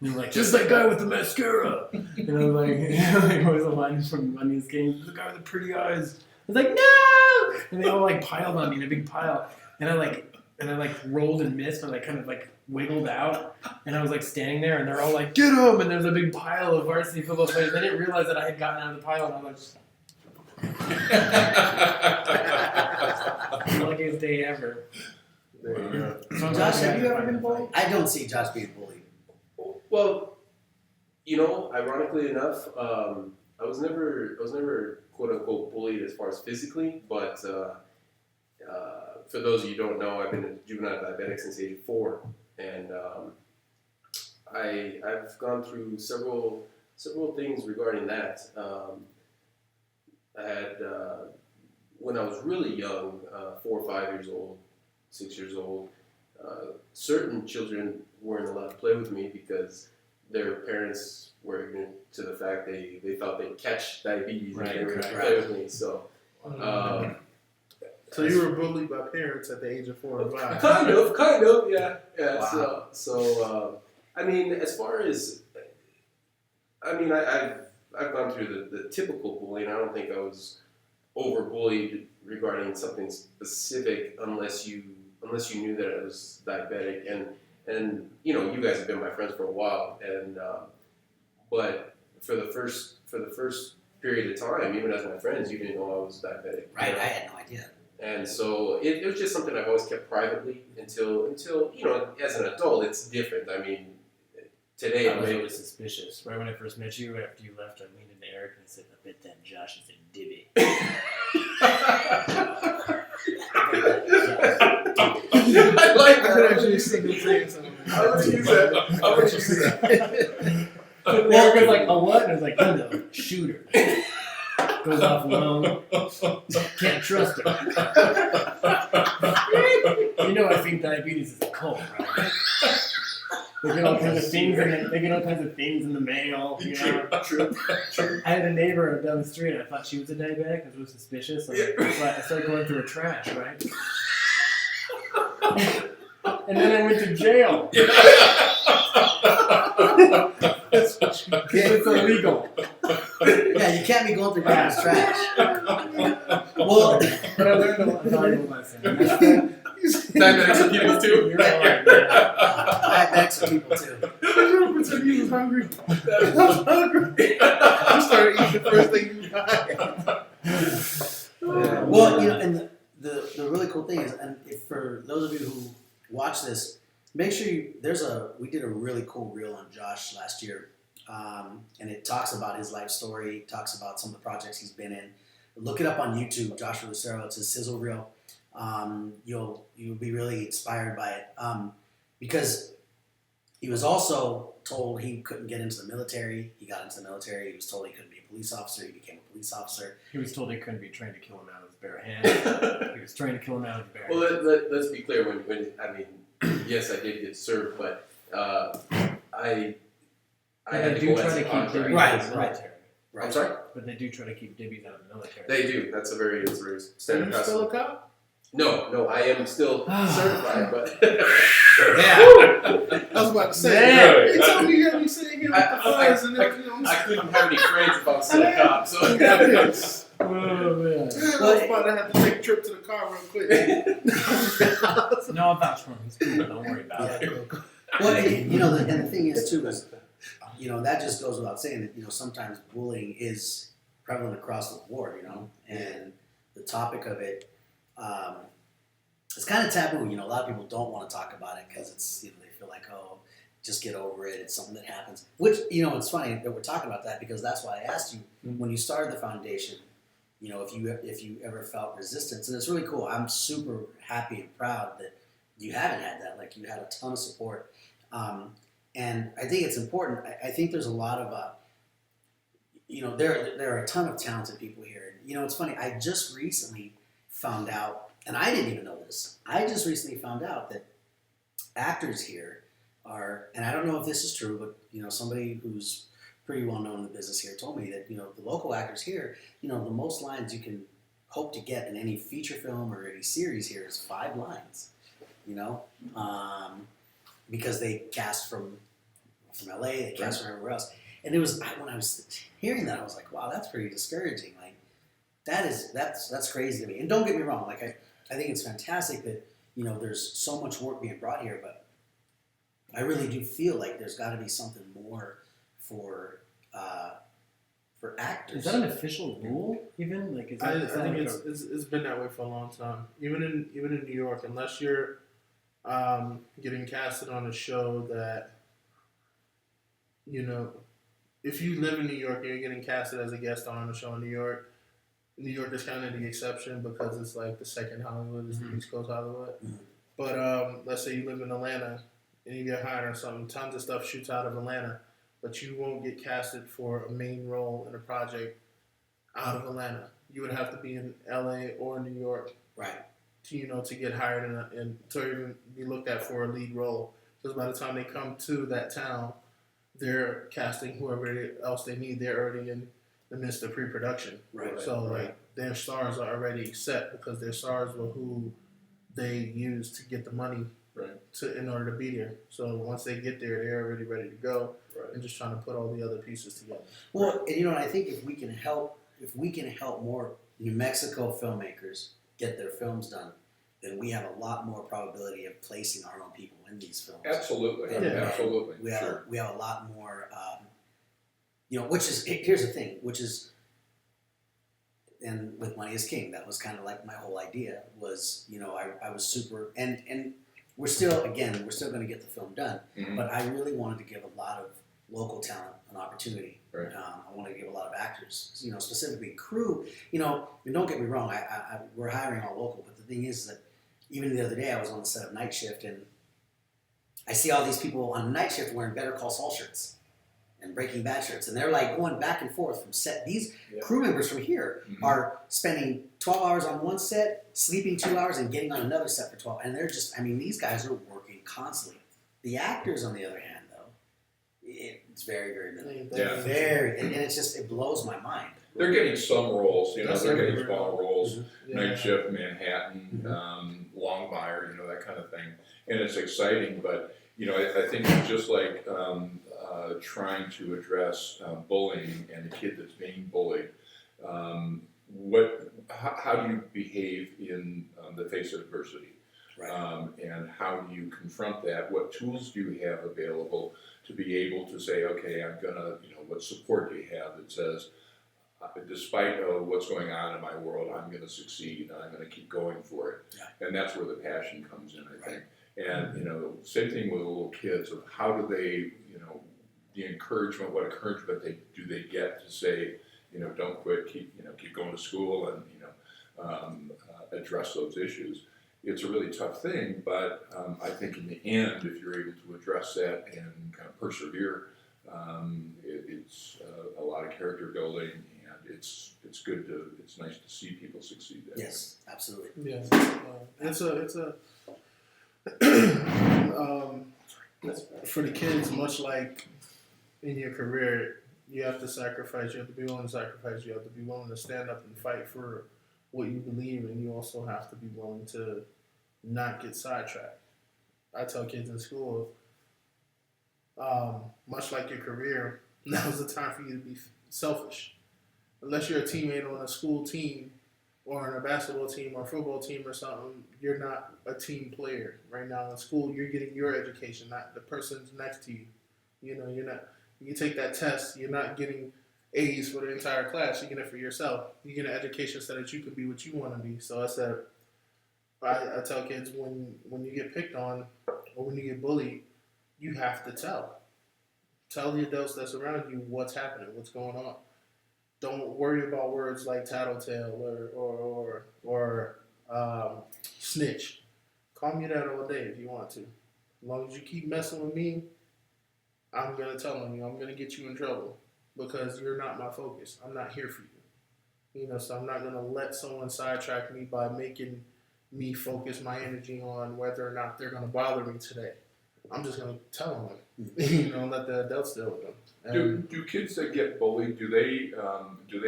they were like, just that guy with the mascara. And I was like, what was the line from Onions Games? The guy with the pretty eyes. I was like, no! And they all like piled on me in a big pile, and I rolled and missed, and I kind of like wiggled out, and I was like standing there, and they're all like, get him! And there's a big pile of varsity football players. They didn't realize that I had gotten out of the pile, and I was like, the luckiest day ever. There you go. So Josh, have you ever been bullied? I don't see Josh being bullied. Well, ironically enough, I was never quote unquote bullied as far as physically, but for those of you who don't know, I've been a juvenile diabetic since age 4, and I've gone through several things regarding that. I had when I was really young, 4 or 5 years old, 6 years old, certain children weren't allowed to play with me because their parents were ignorant to the fact they thought they'd catch diabetes and they were going to play with me. So. So you were bullied by parents at the age of 4 or 5? Kind of, yeah. Wow. So I mean, as far as, I've gone through the typical bullying. I don't think I was over bullied regarding something specific unless you knew that I was diabetic, and you guys have been my friends for a while, and but for the first period of time, even as my friends, you didn't know I was diabetic. Right, I had no idea. And so it was just something I've always kept privately until as an adult, it's different. I mean, today I was always suspicious. Right when I first met you, after you left, I leaned into Eric and I said, I bet that Josh is a divvy. I like that. I could actually see them saying something. I'm going to use that. And Eric was like, a what? And I was like, shooter. Goes off alone. Can't trust her. I think diabetes is a cult, right? They get all kinds of things in the mail. You know? True. I had a neighbor down the street. I thought she was a diabetic. I was suspicious. So I started going through her trash, right? And then I went to jail. It's illegal. Yeah, you can't be going through people's trash. Well, But I learned a valuable lesson. Diabetics are people too. You're all right, diabetics are people too. Pretend he was hungry. I was hungry. I started eating the first thing you got. Well, you know, and the really cool thing is, and if for those of you who watch this, make sure we did a really cool reel on Josh last year, and it talks about his life story, talks about some of the projects he's been in. Look it up on YouTube, Joshua Lucera. It's his sizzle reel. You'll be really inspired by it, because he was also told he couldn't get into the military. He got into the military. He was told he couldn't be a police officer. He became a police officer. He was told he couldn't be trained to kill him out of his bare hand. He was trained to kill him out of his bare Well, hand. let's be clear. When I mean, yes, I did get served, but I had to do go try as to a keep contract. Dibbies Right, out of the military. Right. I'm sorry. But they do try to keep Dibbies out of the military. They do. That's a very standard You process. still a cop? No, I am still certified, but Yeah. I was about to say. Yeah. You told me you had me sitting here with the fuzz and everything. I couldn't have any friends if I was still a cop. So Oh, man. I was about to have to take a trip to the car real quick. No, I'll vouch for him. He's cool. Don't worry about it. Well, and, you know, and the thing is too is, you know, that just goes without saying that, you know, sometimes bullying is prevalent across the board, you know, and the topic of it, it's kind of taboo. You know, a lot of people don't want to talk about it because it's, you know, they feel like, oh, just get over it. It's something that happens. Which, you know, it's funny that we're talking about that because that's why I asked you when you started the foundation, you know, if you ever felt resistance. And it's really cool. I'm super happy and proud that you haven't had that. Like, you had a ton of support. And I think it's important. I think there's a lot of, you know, there are a ton of talented people here. And, you know, it's funny. I just recently found out, and I didn't even know this. I just recently found out that actors here are, and I don't know if this is true, but, you know, somebody who's pretty well known in the business here told me that, you know, the local actors here, you know, the most lines you can hope to get in any feature film or any series here is 5 lines, you know, because they cast from LA, they cast from everywhere else. And it was, when I was hearing that, I was like, wow, that's pretty discouraging. Like, that's crazy to me. And don't get me wrong, like, I think it's fantastic that, you know, there's so much work being brought here, but I really do feel like there's got to be something more for actors. Is that an official rule? Even like, I think it's been that way for a long time. Even in New York, unless you're getting casted on a show that, you know, if you live in New York and you're getting casted as a guest on a show in New York is kind of the exception because it's like the second Hollywood is the East Coast Hollywood. Mm-hmm. But let's say you live in Atlanta and you get hired on something, tons of stuff shoots out of Atlanta, but you won't get casted for a main role in a project out of Atlanta. You would have to be in LA or New York, right, to, you know, to get hired and to even be looked at for a lead role. Because by the time they come to that town, they're casting whoever else they need. They're already in the midst of pre-production. right. So like their stars are already set because their stars were who they used to get the money in order to be there. So once they get there, they're already ready to go and just trying to put all the other pieces together. Well, and, you know, I think if we can help more New Mexico filmmakers get their films done, then we have a lot more probability of placing our own people in these films. Absolutely, absolutely. We have a lot more, you know, which is, here's the thing, which is, and with Money is King, that was kind of like my whole idea was, you know, I was super, and we're still going to get the film done, but I really wanted to give a lot of local talent an opportunity. Right. I want to give a lot of actors, you know, specifically crew, you know, and don't get me wrong, we're hiring all local, but the thing is that even the other day I was on the set of Night Shift and I see all these people on Night Shift wearing Better Call Saul shirts and Breaking Bad shirts, and they're like going back and forth from set. These crew members from here are spending 12 hours on one set, sleeping 2 hours, and getting on another set for 12. And they're just, I mean, these guys are working constantly. The actors, on the other hand, though, it's very, very minimal. Yeah. Very, and it's just, it blows my mind. They're getting some roles, you know, That's they're getting everywhere. small roles, Yeah. Night Shift, Manhattan, Longmire, you know, that kind of thing. And it's exciting, but, you know, I think it's just like trying to address bullying and the kid that's being bullied. How do you behave in the face of adversity? Right. And how do you confront that? What tools do you have available to be able to say, okay, I'm gonna, you know, what support do you have that says, despite what's going on in my world, I'm gonna succeed and I'm gonna keep going for it. Yeah. And that's where the passion comes in, I think. And, you know, same thing with little kids of how do they, you know, the encouragement, what encouragement do they get to say, you know, don't quit, keep going to school and, you know, address those issues. It's a really tough thing, but I think in the end, if you're able to address that and kind of persevere, it's a lot of character building, and it's nice to see people succeed that way. Yes, absolutely. Yeah, it's a for the kids, much like in your career, you have to sacrifice. You have to be willing to sacrifice. You have to be willing to stand up and fight for what you believe, and you also have to be willing to not get sidetracked. I tell kids in school, much like your career, now's the time for you to be selfish. Unless you're a teammate on a school team or on a basketball team or football team or something, you're not a team player. Right now in school, you're getting your education, not the person's next to you. You know, you're not. You take that test, you're not getting A's for the entire class. You get it for yourself. You get an education so that you can be what you want to be. So I tell kids when you get picked on or when you get bullied, you have to tell. Tell the adults that's around you what's happening, what's going on. Don't worry about words like tattletale or snitch. Call me that all day if you want to. As long as you keep messing with me, I'm going to tell on you. I'm going to get you in trouble because you're not my focus. I'm not here for you. You know, so I'm not going to let someone sidetrack me by making me focus my energy on whether or not they're going to bother me today. I'm just going to tell them, you know, let the adults deal with them. Do kids that get bullied, do they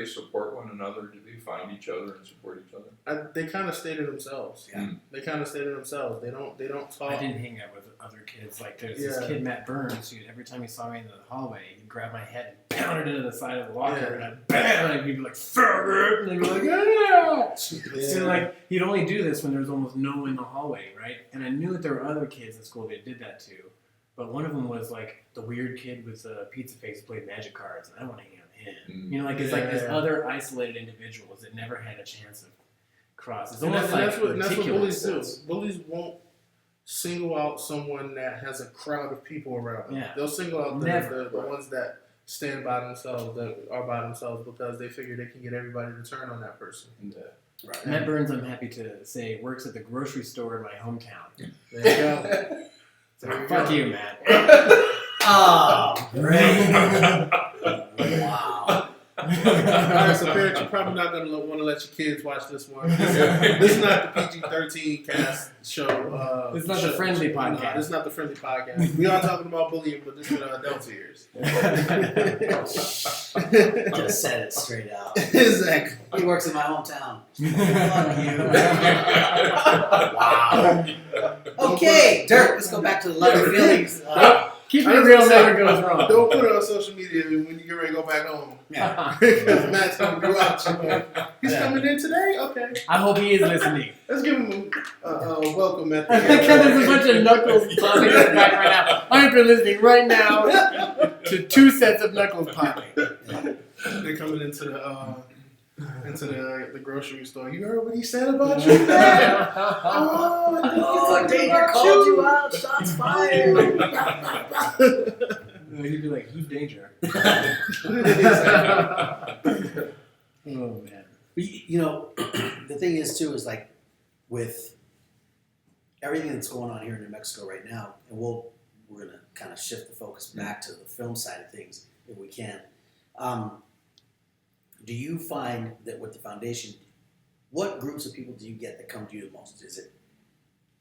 support one another? Do they find each other and support each other? They kind of stay to themselves. Yeah. They kind of stay to themselves. They don't talk. I didn't hang out with other kids. Like there's this kid, Matt Burns, who every time he saw me in the hallway, he'd grab my head and pound it into the side of the locker, and I'd bam, and he'd be like, "Faggot!" and they'd be like, "Yeah!" So like he'd only do this when there was almost no one in the hallway, right? And I knew that there were other kids in school that did that too. But one of them was like the weird kid with the pizza face who played Magic cards, and I want to hang out with him. You know, like it's like this other isolated individuals that never had a chance of cross. It's almost that's what ridiculous. bullies do. Bullies won't single out someone that has a crowd of people around them. Yeah. They'll single out the ones that stand by themselves, that are by themselves, because they figure they can get everybody to turn on that person. Right. Matt Burns, I'm happy to say, works at the grocery store in my hometown. There you go. So fuck you, Matt. Oh, great. Wow. Alright, so parents, you're probably not going to want to let your kids watch this one. This is not the PG-13 cast show. It's not the friendly podcast. No, this is not the friendly podcast. We are talking about bullying, but this is adult ears. Just said it straight out. Exactly. He works in my hometown. Fuck you. Wow. Okay, Dirk, let's go back to the love and feelings. Keep it real, never goes wrong. Don't put it on social media when you get ready to go back home. Yeah. Because Matt's going to go out. He's coming in today? Okay. I hope he is listening. Let's give him a welcome at the Because there's a bunch of knuckles popping in the back right now. I hope you're listening right now to 2 sets of knuckles popping. They're coming into the grocery store. You heard what he said about you, man? Oh, Danger called you out. Shots fired. He'd be like, who's Danger? Oh, man. You know, the thing is, too, is like with everything that's going on here in New Mexico right now, and we're going to kind of shift the focus back to the film side of things if we can. Do you find that with the foundation, what groups of people do you get that come to you the most? Is it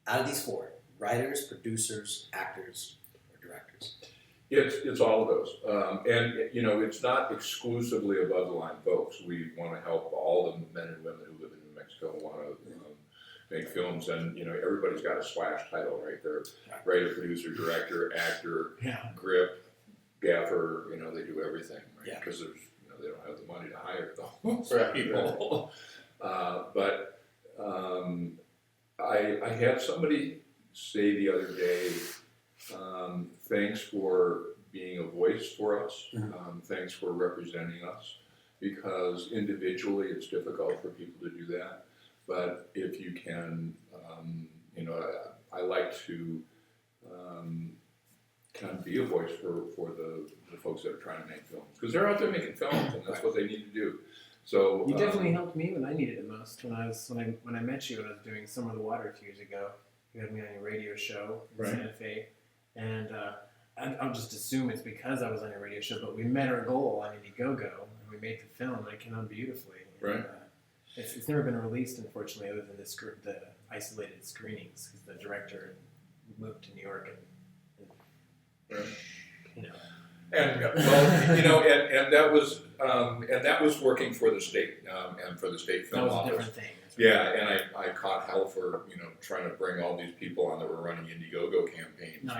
out of these 4, writers, producers, actors, directors? It's all of those, and it's not exclusively above the line folks. We want to help all the men and women who live in New Mexico want to make films, and everybody's got a slash title, right? They're writer, producer, director, actor, grip, gaffer. They do everything, right? Because there's they don't have the money to hire those people. But I had somebody say the other day, thanks for being a voice for us. Thanks for representing us, because individually it's difficult for people to do that. But if you can, I like to kind of be a voice for the folks that are trying to make films, because they're out there making films, and that's what they need to do. So you definitely helped me when I needed it most. When I met you when I was doing Summer of the Water a few years ago, you had me on your radio show in Santa Fe, and I'll just assume it's because I was on your radio show. But we met our goal on Indiegogo, and we made the film, and it came out beautifully. And, right. It's never been released, unfortunately, other than the isolated screenings, because the director moved to New York and And and that was working for the state and for the state film that was office. a different thing. Yeah, and I caught hell for trying to bring all these people on that were running Indiegogo campaigns.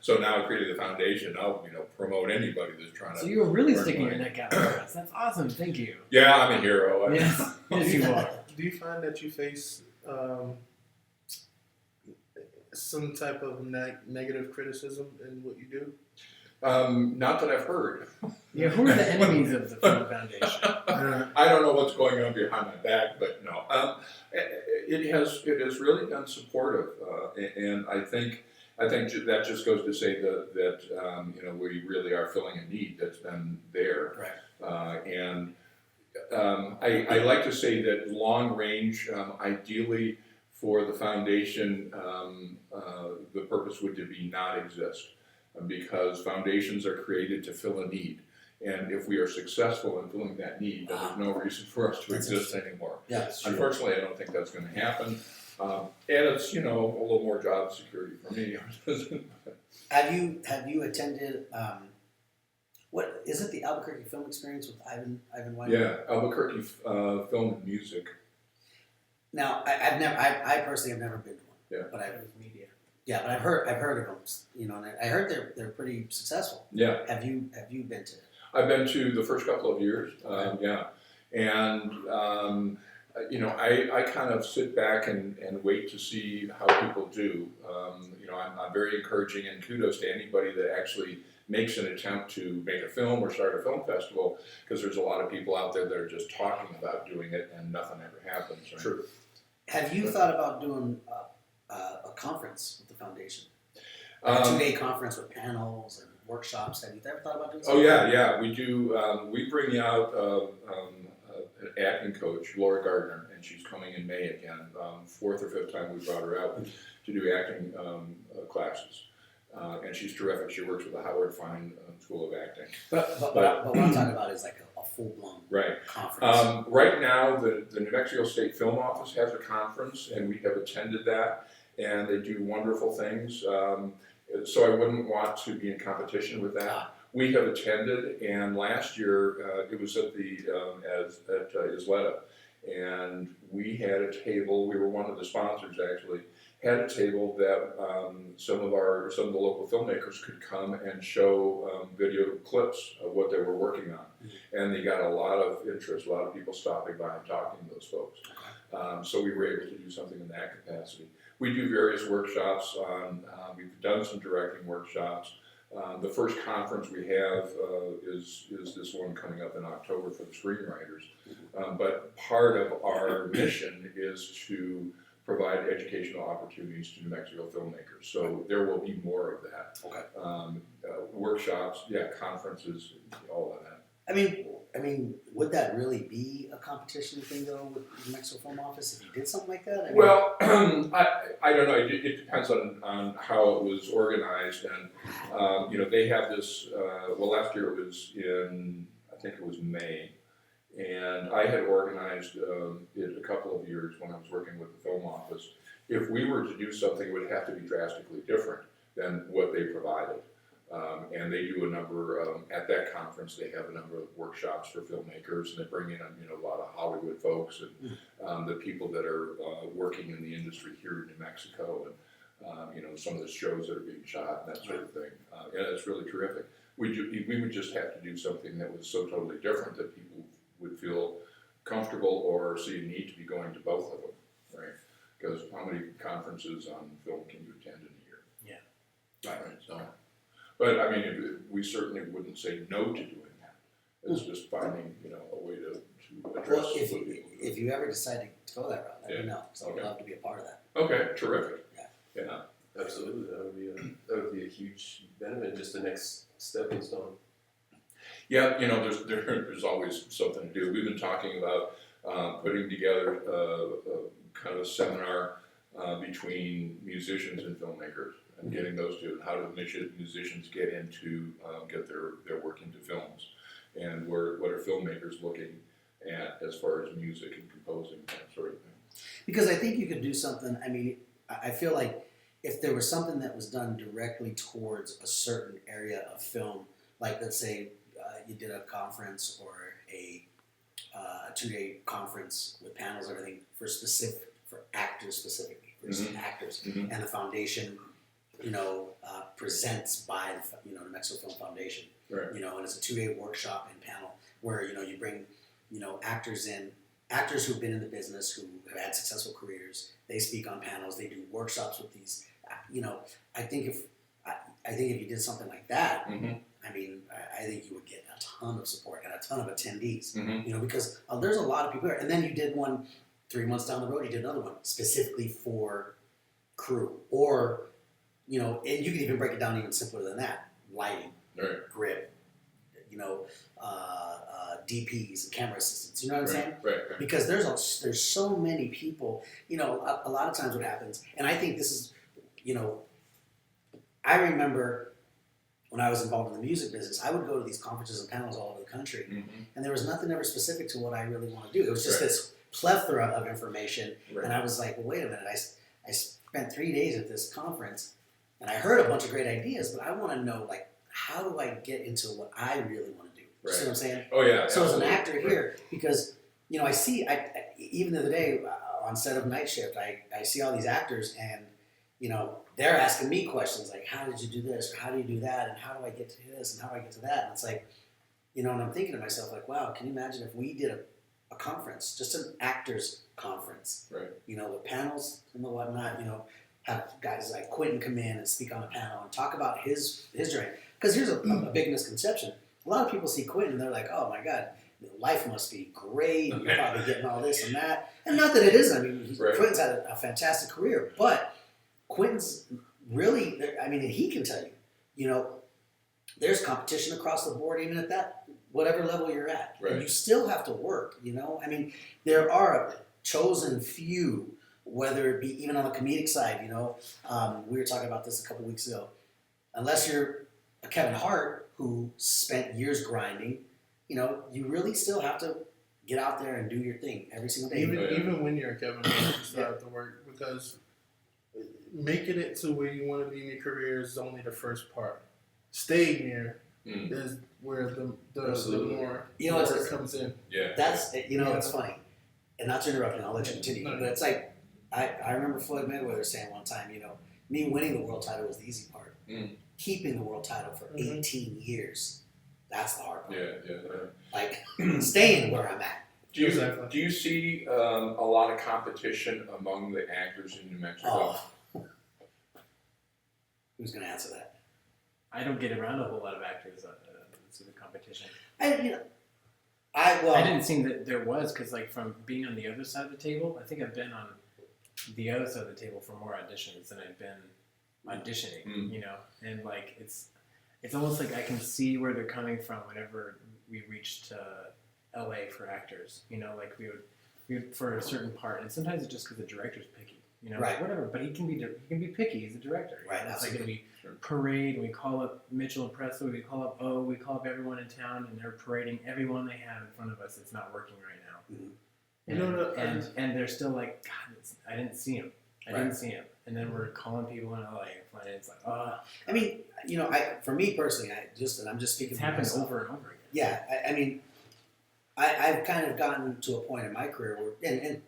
So now I created the foundation. I'll promote anybody that's trying to. So you were really sticking your neck out for us. That's awesome. Thank you. Yeah, I'm a hero. Yes, you are. Do you find that you face some type of negative criticism in what you do? Not that I've heard. Yeah, who are the enemies of the Film Foundation? I don't know what's going on behind my back, but no. It has really been supportive, and I think that just goes to say that we really are filling a need that's been there. Right. And I like to say that long range, ideally for the foundation, the purpose would to be not exist. Because foundations are created to fill a need, and if we are successful in filling that need, then there's no reason for us to exist anymore. Yeah, unfortunately, I don't think that's going to happen, and it's a little more job security for me. Have you attended? What is it? The Albuquerque Film Experience with Ivan Weinberg? Yeah, Albuquerque Film and Music. Now, I personally have never been to one. Yeah, but I've media. Yeah, but I've heard of them, and I heard they're pretty successful. Yeah. Have you been to? I've been to the first couple of years. Yeah, and I kind of sit back and wait to see how people do. I'm very encouraging, and kudos to anybody that actually makes an attempt to make a film or start a film festival, because there's a lot of people out there that are just talking about doing it and nothing ever happens. Right? True. Have you thought about doing a conference with the foundation? A 2-day conference with panels and workshops. Have you ever thought about doing something? Oh yeah, we do. We bring out an acting coach, Laura Gardner, and she's coming in May again. 4th or 5th time we brought her out to do acting classes, and she's terrific. She works with the Howard Fine School of Acting. But what I'm talking about is like a full-blown conference. Right now, the New Mexico State Film Office has a conference, and we have attended that, and they do wonderful things. So I wouldn't want to be in competition with that. We have attended, and last year it was at Isleta, and we had a table. We were one of the sponsors, actually. Had a table that some of the local filmmakers could come and show video clips of what they were working on, and they got a lot of interest. A lot of people stopping by and talking to those folks. So we were able to do something in that capacity. We do various workshops on. We've done some directing workshops. The first conference we have is this one coming up in October for the screenwriters. But part of our mission is to provide educational opportunities to New Mexico filmmakers. So there will be more of that. Okay. Workshops, conferences, all of that. I mean, would that really be a competition thing though with the New Mexico Film Office if you did something like that? Well, I don't know. It depends on how it was organized, and they have this. Last year it was I think it was May, and I had organized it a couple of years when I was working with the film office. If we were to do something, it would have to be drastically different than what they provided. And they do a number at that conference. They have a number of workshops for filmmakers, and they bring in a lot of Hollywood folks and the people that are working in the industry here in New Mexico, and some of the shows that are being shot and that sort of thing. Yeah, that's really terrific. We would just have to do something that was so totally different that people would feel comfortable or see a need to be going to both of them, right? Because how many conferences on film can you attend in a year? Yeah. Right. So, but I mean, we certainly wouldn't say no to doing that. It's just finding, a way to address Well, people. if you ever decide to go that route, let me Yeah. know. So I'd Okay. love to be a part of that. Okay, terrific. Yeah. Absolutely, that would be a huge benefit, just the next stepping stone. Yeah, there's always something to do. We've been talking about putting together kind of a seminar between musicians and filmmakers, and getting those two, and how do musicians get their work into films, and what are filmmakers looking at as far as music and composing, that sort of thing. Because I think you could do something. I mean, I feel like if there was something that was done directly towards a certain area of film, like let's say you did a conference or a 2-day conference with panels and everything for actors specifically, actors, Mhm. and the foundation, presents by the New Mexico Film Foundation, Right. and it's a 2-day workshop and panel where you bring actors who've been in the business, who have had successful careers. They speak on panels. They do workshops with these. I think if you did something like that, Mhm. I mean, I think you would get a ton of support and a ton of attendees. Mhm. Because there's a lot of people there. And then you did one 3 months down the road. You did another one specifically for crew, or and you can even break it down even simpler than that: lighting, Right. grip, DPs and camera assistants. You know what I'm saying? Right. Because there's so many people. A lot of times what happens, and I think this is, I remember when I was involved in the music business, I would go to these conferences and panels all over the country, Mhm. and there was nothing ever specific to what I really want to do. It was just Right. this plethora of information, Right. and I was like, well, wait a minute. I spent 3 days at this conference, and I heard a bunch of great ideas, but I want to know, like, how do I get into what I really want to do? You see what I'm saying? Oh yeah. So as an absolutely. actor here, because I even the other day on set of Night Shift, I see all these actors, and they're asking me questions like, how did you do this, or how do you do that, and how do I get to this, and how do I get to that? And it's like, and I'm thinking to myself, like, wow, can you imagine if we did a conference, just an actors conference, Right. with panels and the whatnot, have guys like Quinton come in and speak on a panel and talk about his journey. Because here's a big misconception. A lot of people see Quinton and they're like, oh my God, life must be great. You're probably getting all this and that. And not that it isn't. I mean, Right. Quinton's had a fantastic career. But Quinton's really, and he can tell you, there's competition across the board, even at that, whatever level you're at. Right. And you still have to work, I mean, there are a chosen few, whether it be even on the comedic side, we were talking about this a couple weeks ago. Unless you're a Kevin Hart who spent years grinding, you really still have to get out there and do your thing every single day. Even when you're a Kevin Hart, you still have to work, because making it to where you want to be in your career is only the first part. Staying there is where the Absolutely. more It's work comes in. Yeah. that's it's funny, and not to interrupt you, I'll let you continue. No. But it's like I remember Floyd Mayweather saying one time, me winning the world title was the easy part. Keeping the world title for 18 years, that's the hard part. Yeah. Like staying where I'm at. Exactly. Do you see a lot of competition among the actors in New Mexico? Oh. Who's going to answer that? I don't get around a whole lot of actors to the competition. I didn't see that there was, because from being on the other side of the table, I think I've been on the other side of the table for more auditions than I've been auditioning. And it's almost like I can see where they're coming from whenever we reached LA for actors. We would for a certain part, and sometimes it's just because the director's picky. Right. Whatever. But he can be picky. He's a director. Right, It's like absolutely. we parade, we call up Mitchell and Presley, we call up we call up everyone in town, and they're parading everyone they have in front of us that's not working right now. Mhm. And, You know, and they're still like, God, I didn't see him. I didn't see him. and then we're calling people in LA and flying. It's like, I mean, for me personally, I'm just speaking. it's for happened myself. over and over again. Yeah, I mean, I've kind of gotten to a point in my career where, and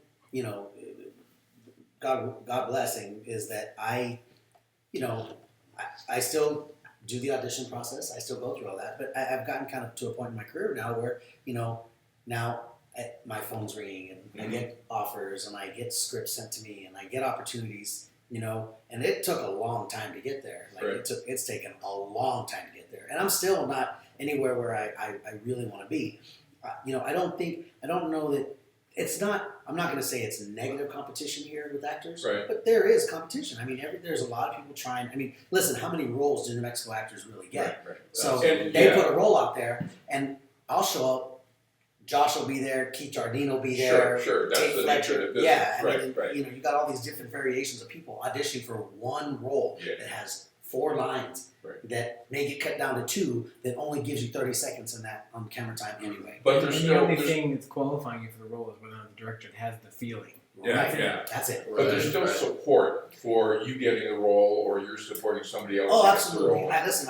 God blessing is that I still do the audition process. I still go through all that, but I've gotten kind of to a point in my career now where now my phone's ringing and I get offers and I get scripts sent to me and I get opportunities. And it took a long time to get there. Like it's taken a long time to get there, and I'm still not anywhere where I really want to be. I don't know that it's not. I'm not going to say it's negative competition here with actors, Right. but there is competition. I mean, there's a lot of people trying. I mean, listen, how many roles do New Mexico actors really get? Right. So And, they yeah. put a role out there, and I'll show up. Josh will be there. Keith Jardine will be there. Sure. That's Tate the Fletcher. nature of business. Yeah, Right. you got all these different variations of people auditioning for one role Yeah. that has 4 lines Right. that may get cut down to 2 that only gives you 30 seconds in that on camera time anyway. But And there's the still only there's, thing that's qualifying you for the role is whether or not the director has the feeling. Yeah, Right? yeah. That's it. but there's still support for you getting a role, or you're supporting somebody else. Oh, to get the absolutely. role. Listen,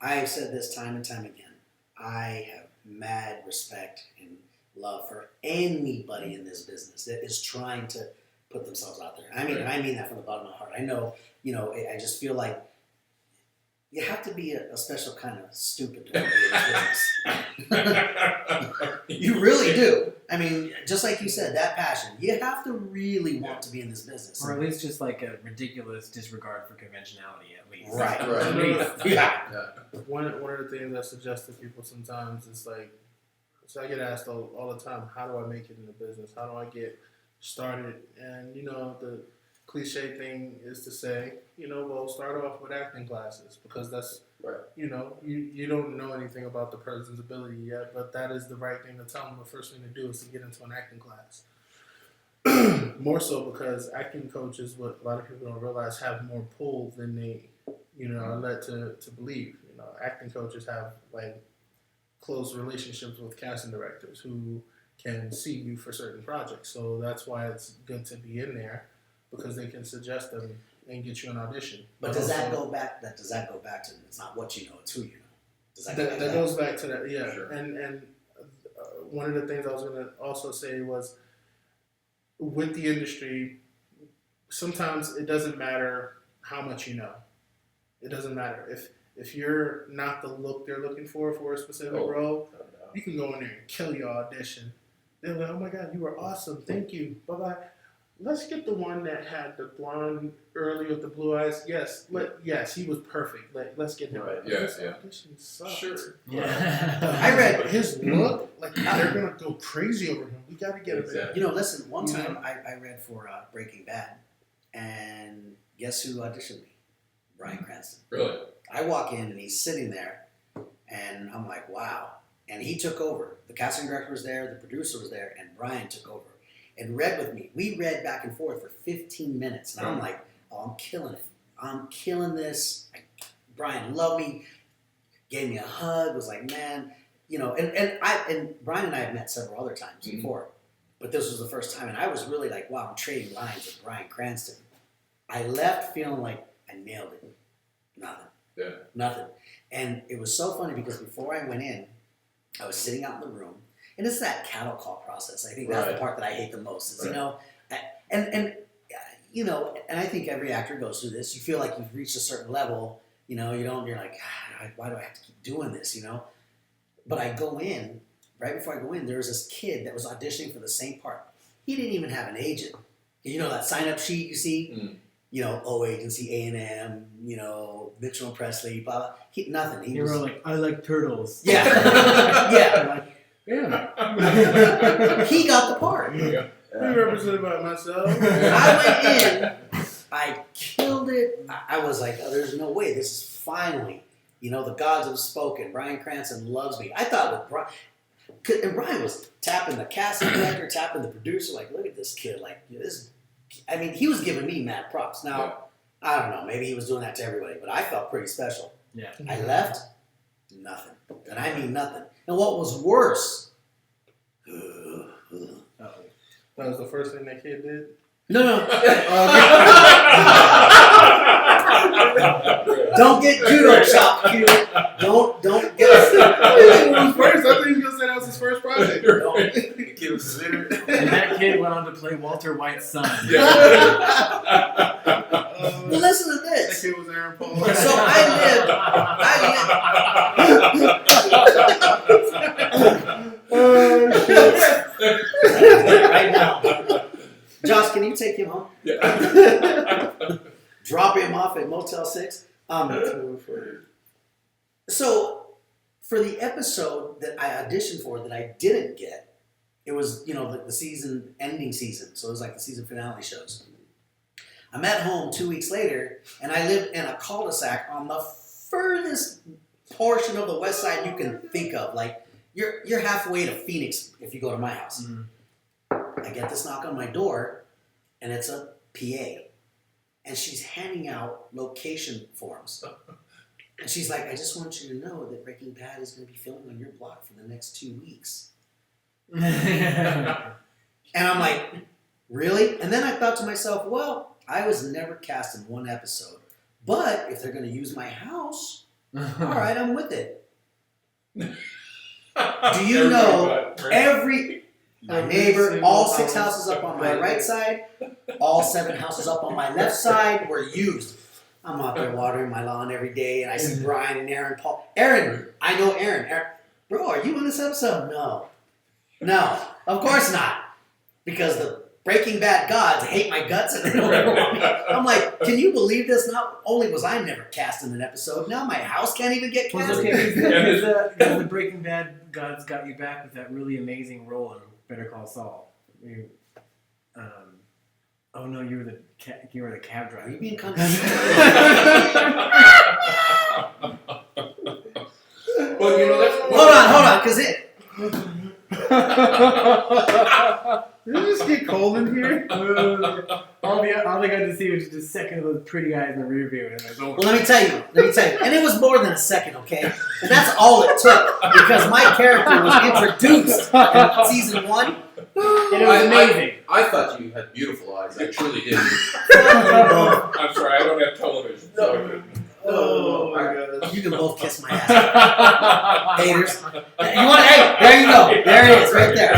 I've said this time and time again. I have mad respect and love for anybody in this business that is trying to put themselves out there. I mean, and I mean that from the bottom of my heart. I know, I just feel like you have to be a special kind of stupid to want to be in this business. You really do. I mean, just like you said, that passion. You have to really want to be in this business. Or at least just like a ridiculous disregard for conventionality, at least. Right. At least. Yeah. One of the things I suggest to people sometimes is like, so I get asked all the time, how do I make it in the business? How do I get started? And the cliche thing is to say, well, start off with acting classes, because that's Right. You don't know anything about the person's ability yet, but that is the right thing to tell them. The first thing to do is to get into an acting class. More so because acting coaches, what a lot of people don't realize, have more pull than they are led to believe. Acting coaches have like close relationships with casting directors who can see you for certain projects. So that's why it's good to be in there, because they can suggest them and get you an audition. But does that go back? Does that go back to it's not what you know, it's who you know? Does that go back to that goes back to that, yeah. Sure. And one of the things I was going to also say was, with the industry, sometimes it doesn't matter how much you know. It doesn't matter if you're not the look they're looking for a specific role. You can go in there and kill your audition. They're like, oh my God, you were awesome. Thank you. Bye-bye. Let's get the one that had the blonde early with the blue eyes. Yes, he was perfect. Let's get him. Right. Yeah, This yeah. audition sucked. Sure. Yeah. I read But his look, they're gonna go crazy over him. We gotta get him in. Exactly. listen, one time I read for Breaking Bad, and guess who auditioned me? Bryan Cranston. Really? I walk in and he's sitting there, and I'm like, wow. And he took over. The casting director was there, the producer was there, and Bryan took over and read with me. We read back and forth for 15 minutes, and I'm like, oh, I'm killing it. I'm killing this. Bryan loved me, gave me a hug, was like, man, and Bryan and I have met several other times before, but this was the first time, and I was really like, wow, I'm trading lines with Bryan Cranston. I left feeling like I nailed it. Nothing. Yeah. Nothing. And it was so funny because before I went in, I was sitting out in the room, and it's that cattle call process. I think that's the part that I hate the most. Is and I think every actor goes through this. You feel like you've reached a certain level. You're like, why do I have to keep doing this? But I go in right before I go in. There was this kid that was auditioning for the same part. He didn't even have an agent. That sign-up sheet you see. O agency, A&M, Mitchell and Presley, blah, blah. Nothing. You were like, I like turtles. Yeah. Yeah. Yeah. He got the part. Yeah. Be represented by myself. I went in, I killed it. I was like, oh, there's no way. This is finally, the gods have spoken. Bryan Cranston loves me. I thought with Bryan, and Bryan was tapping the casting director, tapping the producer, like, look at this kid. Like, this. I mean, he was giving me mad props. Now, I don't know. Maybe he was doing that to everybody, but I felt pretty special. Yeah. I left, nothing. And I mean nothing. And what was worse, Uh-oh. That was the first thing that kid did. No. Don't get judo chopped, Q. Don't get. First, I think he was gonna say that was his first project. The kid was illiterate. And that kid went on to play Walter White's son. Well, listen to That this. kid was Aaron Paul. So right now. Josh, can you take him home? Yeah. Drop him off at Motel 6. So for the episode that I auditioned for that I didn't get, it was, the season ending season. So it was like the season finale shows. I'm at home 2 weeks later, and I live in a cul-de-sac on the furthest portion of the west side you can think of. Like, you're halfway to Phoenix if you go to my house. Mm-hmm. I get this knock on my door, and it's a PA. And she's handing out location forms. And she's like, I just want you to know that Breaking Bad is going to be filming on your block for the next 2 weeks. And I'm like, really? And then I thought to myself, well, I was never cast in one episode. But if they're going to use my house, all right, I'm with it. Do you know my neighbor, all 6 houses up on my right side, all 7 houses up on my left side were used. I'm out there watering my lawn every day, and I see Brian and Aaron, Paul. Aaron, I know Aaron. Bro, are you in this episode? No, of course not. Because the Breaking Bad gods hate my guts and they don't ever want me. I'm like, can you believe this? Not only was I never cast in an episode, now my house can't even get cast. Because the Breaking Bad gods got you back with that really amazing role in Better Call Saul. Oh no, you were the cab driver. Are you being Well, that's Hold on, because Did it just get cold in here? all they got to see was just a second of those pretty eyes in the rear view, and it was over. Well, let me tell you, and it was more than a second, okay? And that's all it took, because my character was introduced in season 1, and it was amazing. I thought you had beautiful eyes. I truly did. I'm sorry, I don't have television. So I couldn't. Oh my god. You can both kiss my ass. Haters. You want? Hey, there you go. There it is, right there.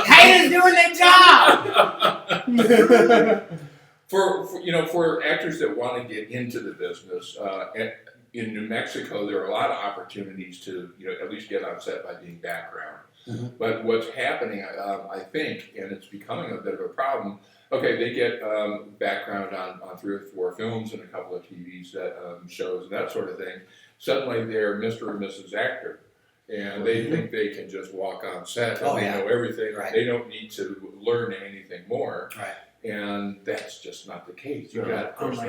Haters doing their job. For actors that want to get into the business, in New Mexico, there are a lot of opportunities to at least get on set by being background. Mm-hmm. But what's happening, I think, and it's becoming a bit of a problem. Okay, they get background on 3 or 4 films and a couple of TV shows and that sort of thing. Suddenly they're Mr. or Mrs. Actor, and they think they can just walk on set and they know everything. Right. They don't need to learn anything more. Right. And that's just not the case. You've got, of course,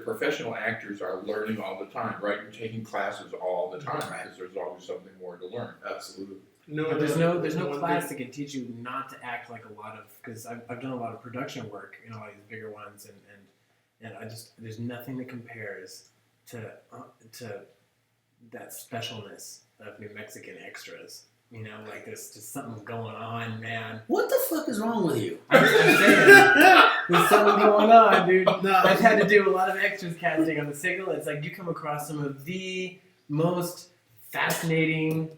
professional actors are learning all the time, right? You're taking classes all the time because there's always something more to learn. Absolutely. But there's no class that can teach you not to act like a lot of, because I've done a lot of production work in all these bigger ones, and I just, there's nothing that compares to that specialness of New Mexican extras. Like there's just something going on, man. What the fuck is wrong with you? I'm saying, there's something going on, dude. I've had to do a lot of extras casting on the signal. It's like you come across some of the most fascinating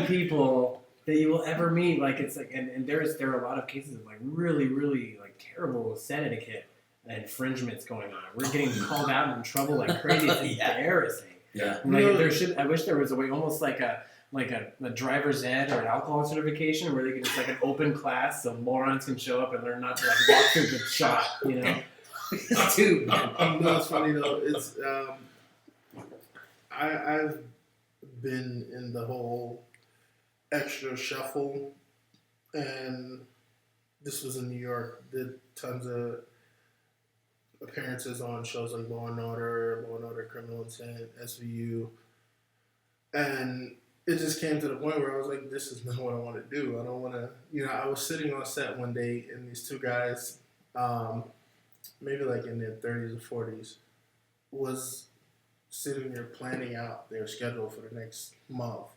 people that you will ever meet. Like it's like, and there are a lot of cases of like really, really like terrible set etiquette and infringements going on. We're getting called out and in trouble like crazy. It's embarrassing. Yeah. Like I wish there was a way, almost like a driver's ed or an alcohol certification where they can just like an open class so morons can show up and learn not to like walk through the shot, Dude, It's funny though. It's I've been in the whole extra shuffle, and this was in New York. Did tons of appearances on shows like Law and Order, Criminal Intent, SVU, and it just came to the point where I was like, this is not what I want to do. I don't want to, I was sitting on set one day and these 2 guys, maybe like in their 30s or 40s, was sitting there planning out their schedule for the next month.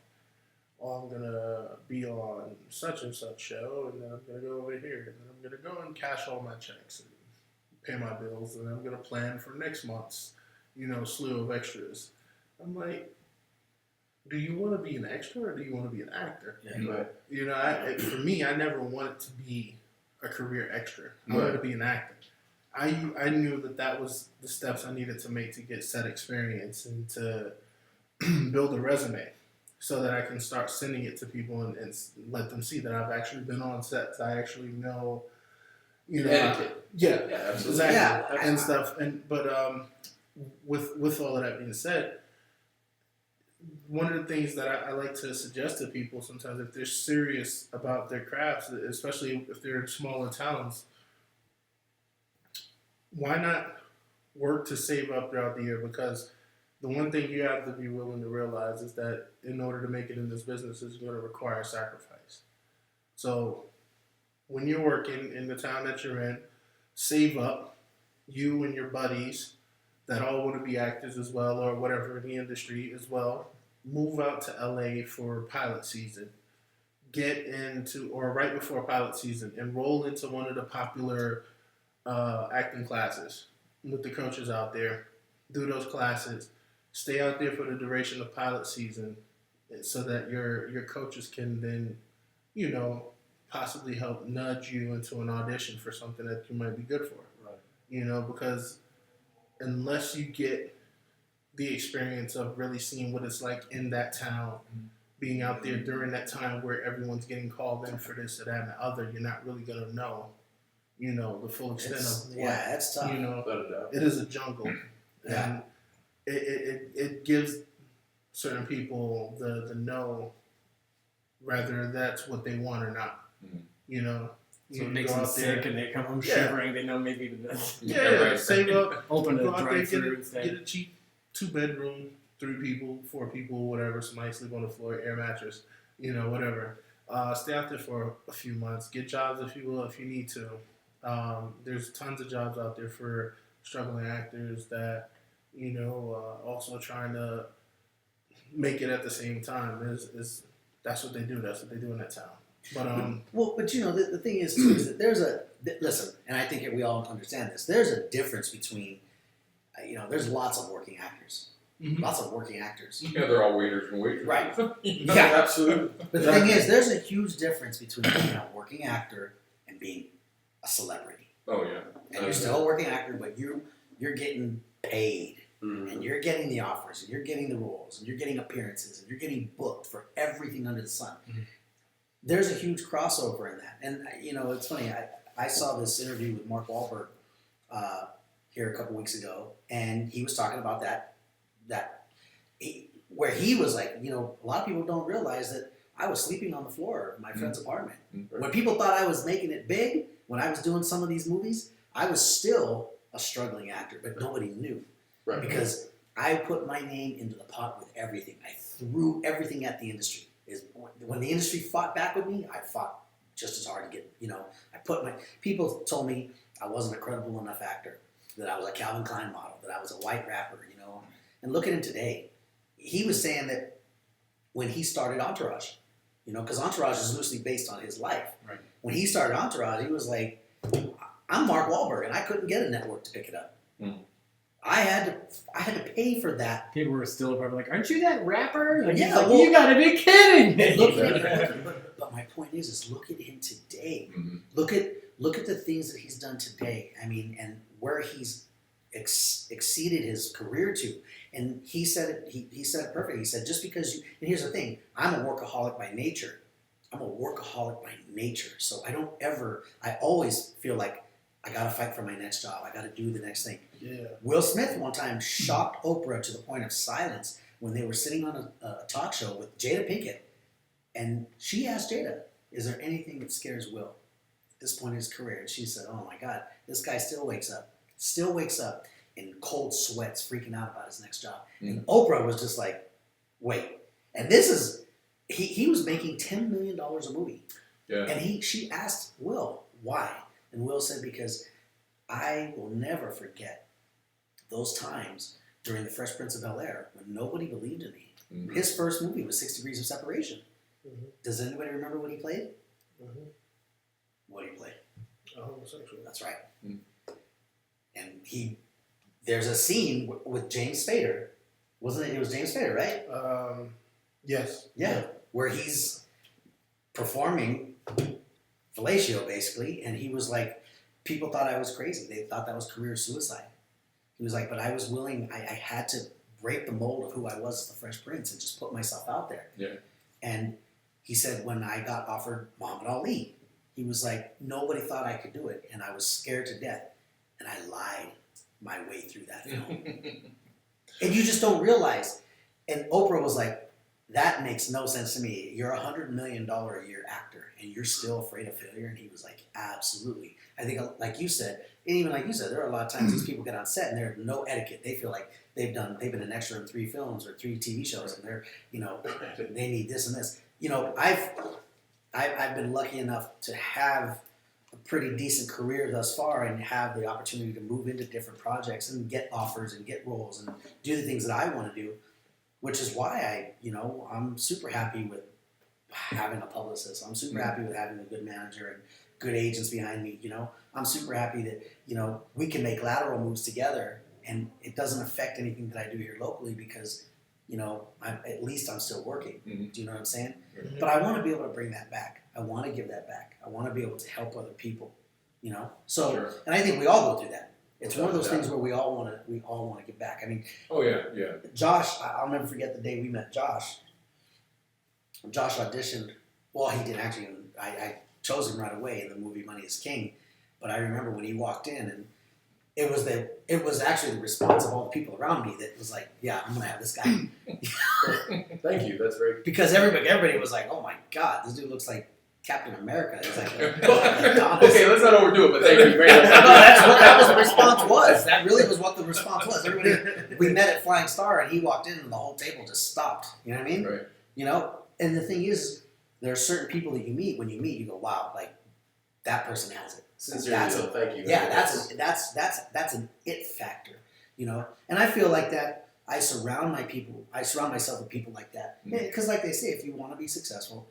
oh, I'm gonna be on such and such show, and then I'm gonna go over here, and then I'm gonna go and cash all my checks and pay my bills, and I'm gonna plan for next month's, slew of extras. I'm like, do you want to be an extra or do you want to be an actor? Yeah. Right. For me, I never wanted to be a career extra. I wanted to be an actor. I knew that was the steps I needed to make to get set experience and to build a resume so that I can start sending it to people and let them see that I've actually been on sets. I actually know, Etiquette. Yeah, absolutely. exactly, Yeah, and stuff. But with all of that being said, one of the things that I like to suggest to people sometimes, if they're serious about their crafts, especially if they're in smaller towns, why not work to save up throughout the year? Because the one thing you have to be willing to realize is that in order to make it in this business, it's going to require sacrifice. So when you're working in the town that you're in, save up, you and your buddies that all want to be actors as well or whatever in the industry as well, move out to LA for pilot season. Get into, or right before pilot season, enroll into one of the popular acting classes with the coaches out there. Do those classes. Stay out there for the duration of pilot season so that your coaches can then, possibly help nudge you into an audition for something that you might be good for. Right. Because unless you get the experience of really seeing what it's like in that town, being out there during that time where everyone's getting called in for this or that and the other, you're not really going to know, the full extent of what, it's tough. Without a doubt. it is a jungle. Yeah. And it gives certain people the no, whether that's what they want or not. So You it makes go them out there- sick and they come home Yeah. shivering. They know maybe the Yeah, save up, open go a out there, drive-through get instead. a cheap 2-bedroom, 3 people, 4 people, whatever. Somebody sleep on the floor, air mattress, whatever. Stay out there for a few months. Get jobs if you will, if you need to. There's tons of jobs out there for struggling actors that, also trying to make it at the same time. That's what they do. That's what they do in that town. But the thing is too is that listen, and I think we all understand this. There's a difference between, there's lots of working actors, lots of working actors. Yeah, they're all waiters and waitresses. Right. Yeah, Yeah. absolutely. But the thing is, there's a huge difference between being a working actor and being a celebrity. Oh yeah. And you're still a working actor, but you're getting paid, and you're getting the offers, and you're getting the roles, and you're getting appearances, and you're getting booked for everything under the sun. There's a huge crossover in that. And, it's funny. I saw this interview with Mark Wahlberg here a couple weeks ago, and he was talking about where he was like, a lot of people don't realize that I was sleeping on the floor of my friend's apartment. When people thought I was making it big, when I was doing some of these movies, I was still a struggling actor, but nobody knew. Right. Because I put my name into the pot with everything. I threw everything at the industry. When the industry fought back with me, I fought just as hard to get, people told me I wasn't a credible enough actor, that I was a Calvin Klein model, that I was a white rapper, And look at him today. He was saying that when he started Entourage, because Entourage is loosely based on his life. Right. When he started Entourage, he was like, I'm Mark Wahlberg, and I couldn't get a network to pick it up. I had to pay for that. People were still probably like, "Aren't you that rapper?" Like, Yeah, he's like, well- you gotta be kidding me. But my point is look at him today. Mhm. Look at the things that he's done today. I mean, and where he's exceeded his career to. And he said it. He said it perfect. He said, just because you. And here's the thing: I'm a workaholic by nature. So I always feel like I gotta fight for my next job. I gotta do the next thing. yeah. Will Smith one time shocked Oprah to the point of silence when they were sitting on a talk show with Jada Pinkett. And she asked Jada, is there anything that scares Will at this point in his career? And she said, oh my God, this guy still wakes up in cold sweats freaking out about his next job. And Oprah was just like, wait. And this is, he was making $10 million a movie. Yeah. And she asked Will, why? And Will said, because I will never forget those times during The Fresh Prince of Bel-Air when nobody believed in me. His first movie was 6 Degrees of Separation. Does anybody remember what he played? Mm-hmm. What he played? A homosexual. That's right. Mm. And there's a scene with James Spader. Wasn't it? It was James Spader, right? Yes. Yeah. Where he's performing fellatio, basically, and he was like, people thought I was crazy. They thought that was career suicide. He was like, but I was willing, I had to break the mold of who I was as the Fresh Prince and just put myself out there. Yeah. And he said, when I got offered Muhammad Ali, he was like, nobody thought I could do it, and I was scared to death, and I lied my way through that film. And you just don't realize. And Oprah was like, that makes no sense to me. You're a $100 million a year actor, and you're still afraid of failure? And he was like, absolutely. I think, like you said, and even like you said, there are a lot of times these people get on set and there's no etiquette. They feel like they've been an extra in 3 films or 3 TV shows, and they're, they need this and this. I've been lucky enough to have a pretty decent career thus far and have the opportunity to move into different projects and get offers and get roles and do the things that I want to do, which is why I'm super happy with having a publicist. I'm super happy with having a good manager and good agents behind me. I'm super happy that, we can make lateral moves together and it doesn't affect anything that I do here locally because, at least I'm still working. Mm-hmm. Do you know what I'm saying? Mm-hmm. But I want to be able to bring that back. I want to give that back. I want to be able to help other people, So, Sure. and I think we all go through that. It's one of those Yeah. things where we all want to give back. I mean, Oh yeah, yeah. Josh, I'll never forget the day we met Josh. Josh auditioned. Well, he didn't actually. I chose him right away in the movie Money is King. But I remember when he walked in, and it was actually the response of all the people around me that was like, "Yeah, I'm gonna have this guy." Thank you. That's very. Because everybody was like, "Oh my God, this dude looks like Captain America." It's like Okay, let's not overdo it, but thank you very much. No, that was the response was. That really was what the response was. Everybody, we met at Flying Star, and he walked in, and the whole table just stopped. You know what I mean? Right. And the thing is, there are certain people that you meet. When you meet, you go, "Wow, like that person has it." Sincerely, so thank you. Yeah, that's an it factor. And I feel like that. I surround myself with people like that. Because, like they say, if you want to be successful,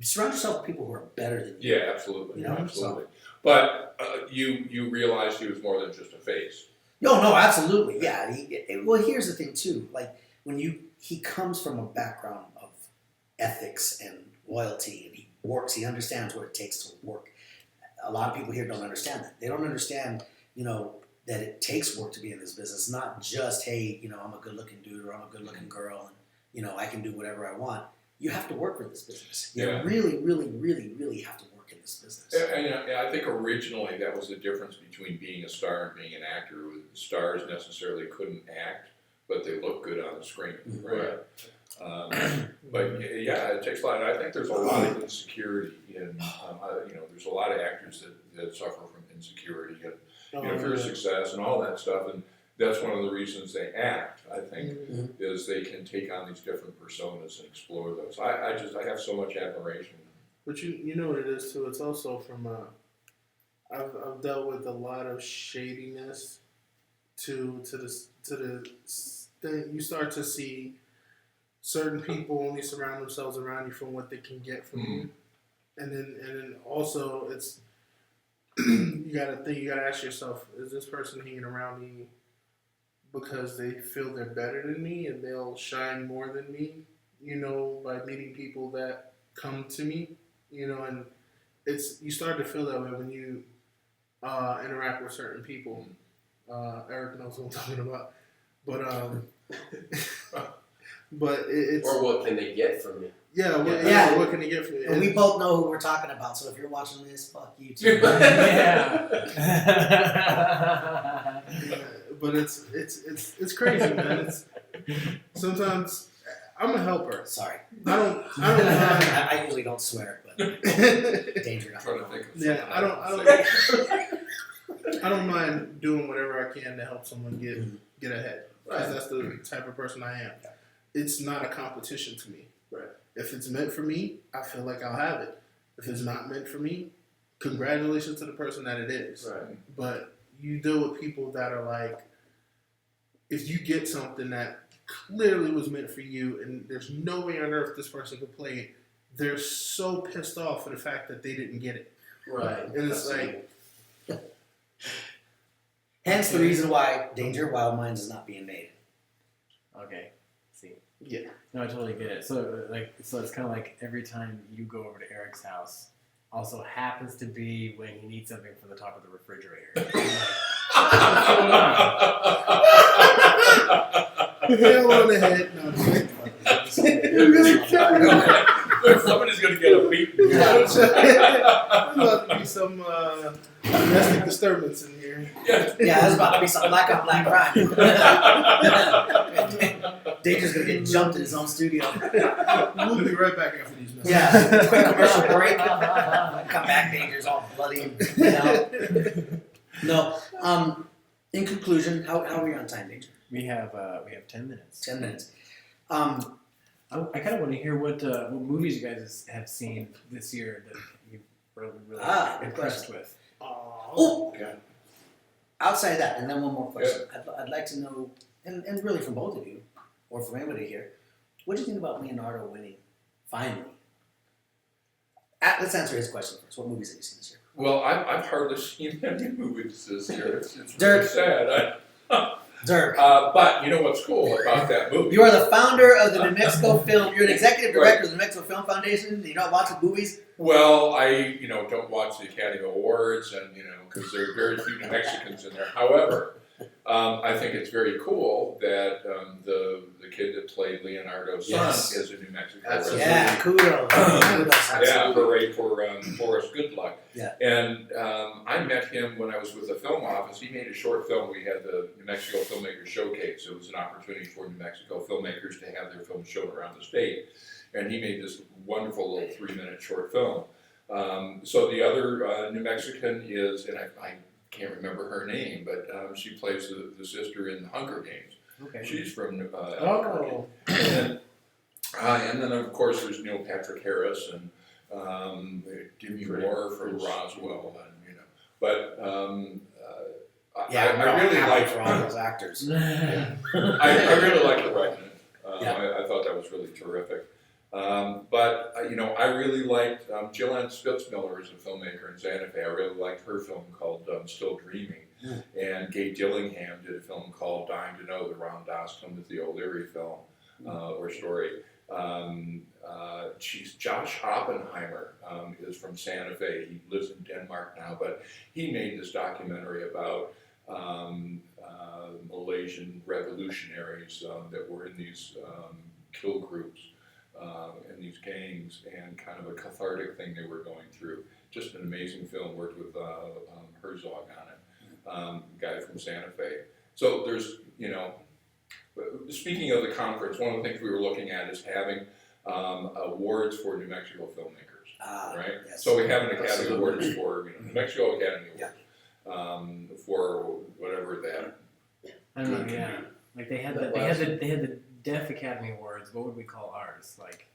surround yourself with people who are better than you. Yeah, absolutely, absolutely. But you realized he was more than just a face. No, absolutely, yeah. Well, here's the thing too. Like when he comes from a background of ethics and loyalty, and he understands what it takes to work. A lot of people here don't understand that. They don't understand, that it takes work to be in this business. Not just, hey, I'm a good-looking dude or I'm a good-looking girl, and I can do whatever I want. You have to work for this business. You really, really, really, really have to work in this business. And I think originally that was the difference between being a star and being an actor. Stars necessarily couldn't act, but they look good on the screen, right? But yeah, it takes a lot. I think there's a lot of insecurity in, there's a lot of actors that suffer from insecurity and fear of success and all that stuff. And that's one of the reasons they act, I think, is they can take on these different personas and explore those. I have so much admiration. But you know what it is too. It's also from I've dealt with a lot of shadiness to the thing. You start to see certain people only surround themselves around you from what they can get from you, and then also it's you gotta ask yourself, is this person hanging around me because they feel they're better than me and they'll shine more than me, by meeting people that come to me, and you start to feel that way when you interact with certain people. Eric knows what I'm talking about, but it's or what can they get from me? Yeah, what can they get from me? And we both know who we're talking about, so if you're watching this, fuck you too. But it's crazy, man. It's sometimes I'm a helper. Sorry. I don't I usually don't swear, but danger. I'm trying to think of Yeah, I don't mind doing whatever I can to help someone get ahead, because that's the type of person I am. It's not a competition to me. Right. If it's meant for me, I feel like I'll have it. If it's not meant for me, congratulations to the person that it is. Right. But you deal with people that are like, if you get something that clearly was meant for you, and there's no way on earth this person could play it. They're so pissed off for the fact that they didn't get it. Right. And it's like, Hence the reason why Danger Wild Minds is not being made. Okay. See. yeah. No, I totally get it. So it's kind of like every time you go over to Eric's house, also happens to be when he needs something from the top of the refrigerator. Hell on the head. No, Somebody's going to get a beating. there's about to be some domestic disturbance in here. Yeah, there's about to be some black on black crime. Danger's gonna get jumped in his own studio. We'll be right back after these messages. Yeah, quick commercial break. Come back, Danger's all bloody and No. In conclusion, how are we on time, Danger? We have 10 minutes. 10 minutes. I kind of want to hear what movies you guys have seen this year that you've really good impressed question. with. Oh, Okay. outside of that, and then one more question. I'd like to know, and really from both of you, or from anybody here, what do you think about Leonardo winning finally? Let's answer his question first. What movies have you seen this year? Well, I've hardly seen any movies this year. It's really Dirk. sad. Dirk. But you know what's cool about that movie? You are the founder of the New Mexico Film. You're an executive director of the New Mexico Film Foundation. You don't watch movies. Well, I don't watch the Academy Awards, and because there are very few New Mexicans in there. However, I think it's very cool that the kid that played Leonardo's son is a New Mexico resident. Yeah, kudos. Yeah, hooray for Forrest Goodluck. Yeah. And I met him when I was with the film office. He made a short film. We had the New Mexico Filmmakers Showcase. It was an opportunity for New Mexico filmmakers to have their films shown around the state. And he made this wonderful little 3-minute short film. So the other New Mexican is, and I can't remember her name, but she plays the sister in the Hunger Games. Okay. She's from Oh. and then of course there's Neil Patrick Harris and Demi Moore from Roswell, and but I really like for all those actors. I really like the writing. I thought that was really terrific. But I really liked Jillian Spitzmiller as a filmmaker in Santa Fe. I really liked her film called Still Dreaming. And Gay Dillingham did a film called Dying to Know, the Ron Doscom with the O'Leary film or story. Josh Oppenheimer is from Santa Fe. He lives in Denmark now, but he made this documentary about Malaysian revolutionaries that were in these kill groups and these gangs, and kind of a cathartic thing they were going through. Just an amazing film. Worked with Herzog on it. Guy from Santa Fe. So there's, speaking of the conference, one of the things we were looking at is having awards for New Mexico filmmakers, right? Yes. So we have an Academy Awards for New Mexico Academy Awards for whatever that. I don't know. Yeah, like they had the Deaf Academy Awards. What would we call ours? Like.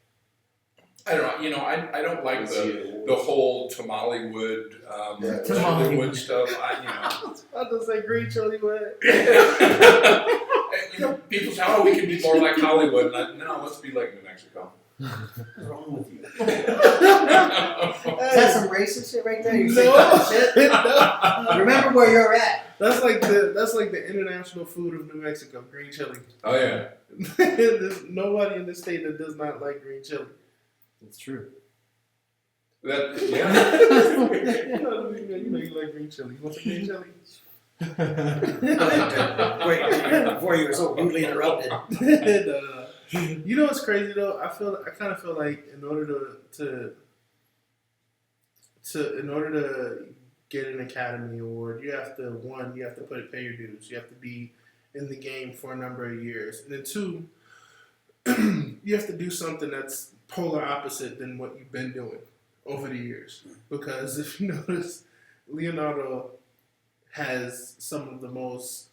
I don't know. I don't like the whole Tamalewood, Tamalewood stuff. I was about to say green chili wood. People say, "Oh, we can be more like Hollywood." And no, let's be like New Mexico. What's wrong with you? Is Hey, that some racist shit right there? You say No. that shit? No. Remember where you're at. That's like the international food of New Mexico, green chili. Oh yeah. There's nobody in the state that does not like green chili. It's true. Yeah. You like green chili. You want some green chili? Wait, before you were so rudely interrupted. No. You know what's crazy though? I kind of feel like in order to get an Academy Award, you have to pay your dues. You have to be in the game for a number of years, and then 2, you have to do something that's polar opposite than what you've been doing over the years. Because if you notice, Leonardo has some of the most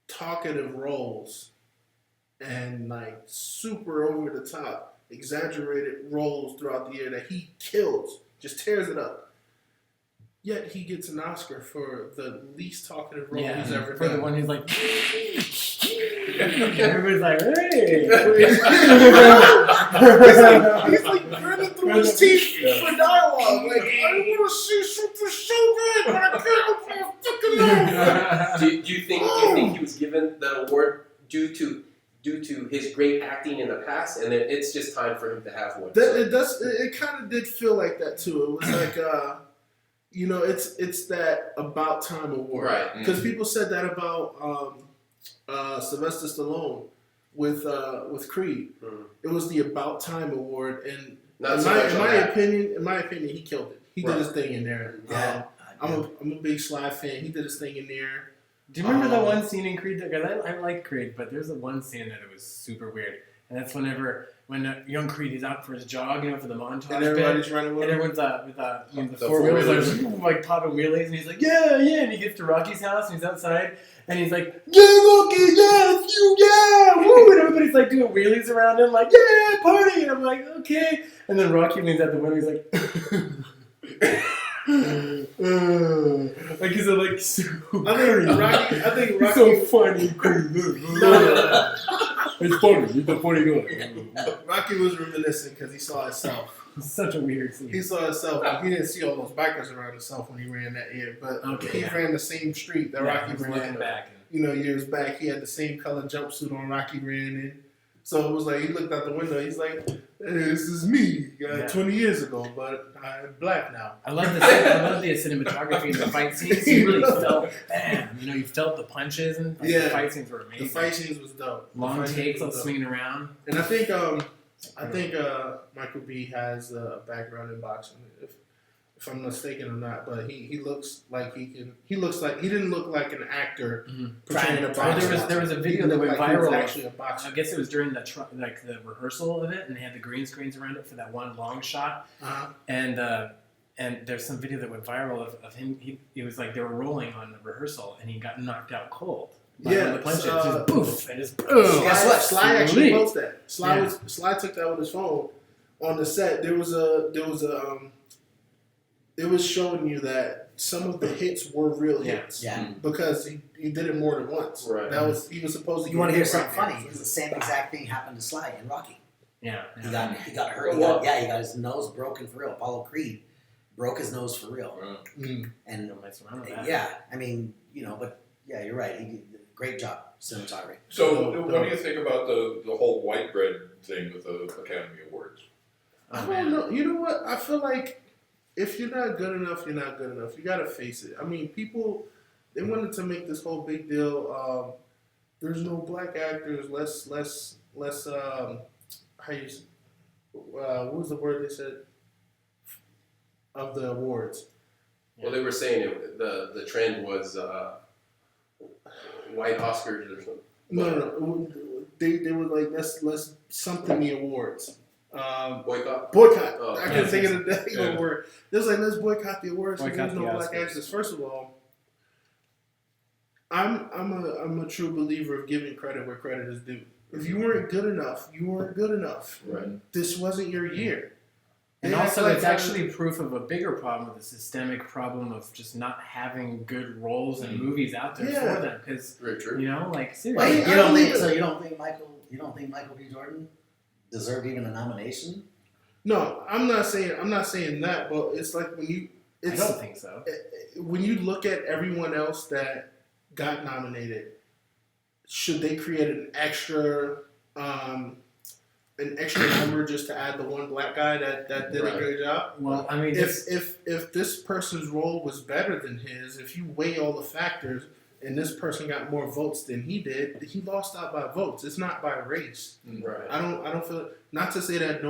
talkative roles and like super over the top, exaggerated roles throughout the year that he kills, just tears it up. yet he gets an Oscar for the least talkative role Yeah, he's ever for done. the one who's like, everybody's like, hey. He's like grinning through his teeth for dialogue. Like, I want to see something so good, but I can't fucking know. Do you think he was given that award due to his great acting in the past, and then it's just time for him to have one? It kind of did feel like that too. It was like, it's that about time award, Right. Because people said that about Sylvester Stallone with Creed. Mm. It was the about time award, and Not in so much on my that. opinion, he killed it. He Right. did his thing in there. Yeah. I'm a big Sly fan. He did his thing in there. Do you remember the one scene in Creed? Because I like Creed, but there's the one scene that it was super weird, and that's when young Creed is out for his jog, for the montage And bit, everybody's running with and him. everyone's with the The four-wheelers four-wheelers. like popping wheelies, and he's like, yeah, and he gets to Rocky's house, and he's outside, and he's like, yeah, Rocky, yeah, it's you, yeah, woo, and everybody's like doing wheelies around him, like, yeah, party, and I'm like, okay, and then Rocky leans out the window, he's like, like he's like so I think he's Rocky. so funny. It's funny. He's a funny guy. Rocky was reminiscent because he saw himself. It's such a weird scene. He saw himself. He didn't see all those bikers around himself when he ran that year, but Okay, he yeah. ran the same street that Rocky was ran. looking back. Years back, he had the same color jumpsuit on Rocky ran in. So it was like he looked out the window. He's like, hey, "This is me, Yeah. 20 years ago, but I'm black now." I love the cinematography and the fight scenes. You really felt, man, you felt the punches and the Yeah. fight scenes were amazing. The fight scenes was dope. Long The fight takes, scenes all was dope. swinging around. And I think Michael B has a background in boxing, if I'm mistaken or not. But he looks like he can. He didn't look like an actor portraying a boxer. There was a video He that looked went like he was viral. actually a boxer. I guess it was during the rehearsal of it, and they had the green screens around it for that one long shot. Uh-huh. And there's some video that went viral of him. He was like they were rolling on the rehearsal, and he got knocked out cold. By one of the punches, just poof, and just boom. Guess what? Sly actually Sweet. posted that. Yeah. Sly took that with his phone on the set. It was showing you that some of the hits were real hits. Yeah. Because he did it more than once. Right. He was supposed to. You want to hear get something hit right there. funny? Because the same exact thing happened to Sly in Rocky. Yeah. He got hurt. He got his nose broken for real. Apollo Creed broke his nose for real. Mm. And Don't mess around with that. yeah, I mean, but yeah, you're right. He did a great job cinematography. So, what do you think about the whole white bread thing with the Academy Awards? I don't know. You know what? I feel like if you're not good enough, you're not good enough. You gotta face it. I mean, people they wanted to make this whole big deal. There's no black actors. Less. What was the word they said of the awards? Well, they were saying the trend was white Oscars or something. No. They were like let's something the awards. Boycott. Boycott. Oh, I couldn't think of the Yeah. word. It was like let's boycott the awards because Boycott there's no the black Oscars. actors. First of all, I'm a true believer of giving credit where credit is due. If you weren't good enough, you weren't good enough. Right. This wasn't your year. And They also, act it's like- actually proof of a bigger problem, with a systemic problem of just not having good roles and movies out there Yeah. for them. Because Very true. Wait, seriously, you don't think Michael B. Jordan deserved even a nomination? No, I'm not saying that, but it's like I it's don't think so. when you look at everyone else that got nominated, should they create an extra number just to add the one black guy that did Right. a great job? Well, I mean, If this person's role was better than his, if you weigh all the factors and this person got more votes than he did, he lost out by votes. It's not by race. Right. I don't feel, not to say that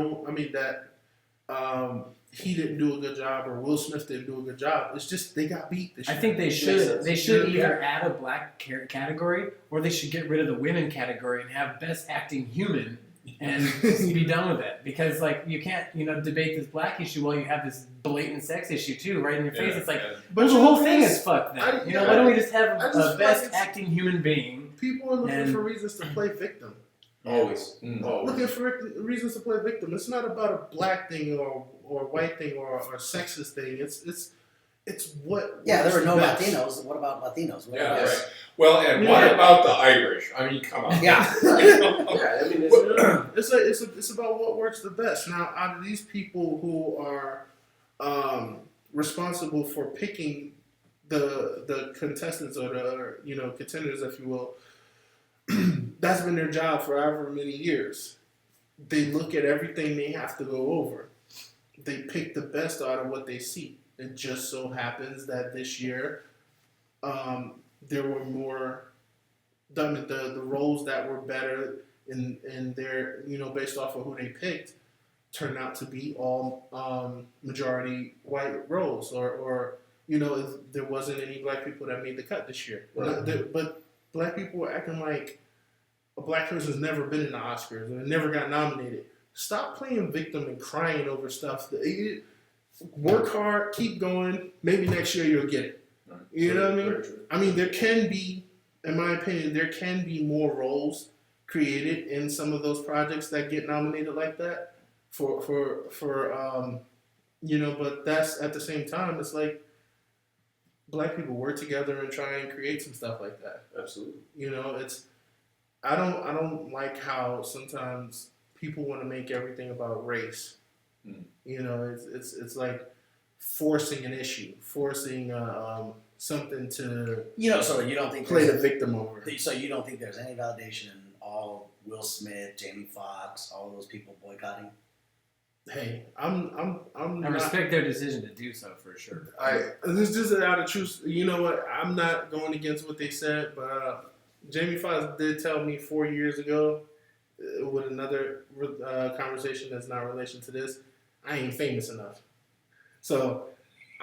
he didn't do a good job or Will Smith didn't do a good job. It's just they got beat this I year. think they Makes should. sense. They should Yeah. either add a black category, or they should get rid of the women category and have best acting human, and just be done with it. Because you can't debate this black issue while you have this blatant sex issue too right in your face. It's like But the you whole know, thing it's- is fucked. Then I- why don't we just have I just a feel best like it's- acting human being? People are looking And- for reasons to play victim. Always. Mm. Always. Looking for reasons to play victim. It's not about a black thing or white thing or sexist thing. it's what. Yeah, there were no best. Latinos. What about Latinos? What Yeah, about right. Well, and what about the Irish? I mean, come on. Yeah. Yeah, I mean, It's about what works the best. Now, out of these people who are responsible for picking the contestants or the contenders, if you will, that's been their job for however many years. They look at everything they have to go over. They pick the best out of what they see. It just so happens that this year there were more the roles that were better in their based off of who they picked turned out to be all majority white roles or there wasn't any black people that made the cut this year. Right. But black people were acting like a black person's never been in the Oscars and never got nominated. Stop playing victim and crying over stuff. Work hard, keep going. Maybe next year you'll get it. Right. You know what I mean? Very true. I mean, there can be, in my opinion, there can be more roles created in some of those projects that get nominated like that. But that's at the same time, it's like black people work together and try and create some stuff like that. Absolutely. I don't like how sometimes people want to make everything about race. Mm. It's like forcing an issue, forcing something to So you don't think play the there's victim over. so you don't think there's any validation in all Will Smith, Jamie Foxx, all those people boycotting? Hey, I'm I not. respect their decision to do so for sure. This is just out of truth. You know what? I'm not going against what they said, but Jamie Foxx did tell me 4 years ago with another conversation that's not in relation to this. I ain't famous enough, so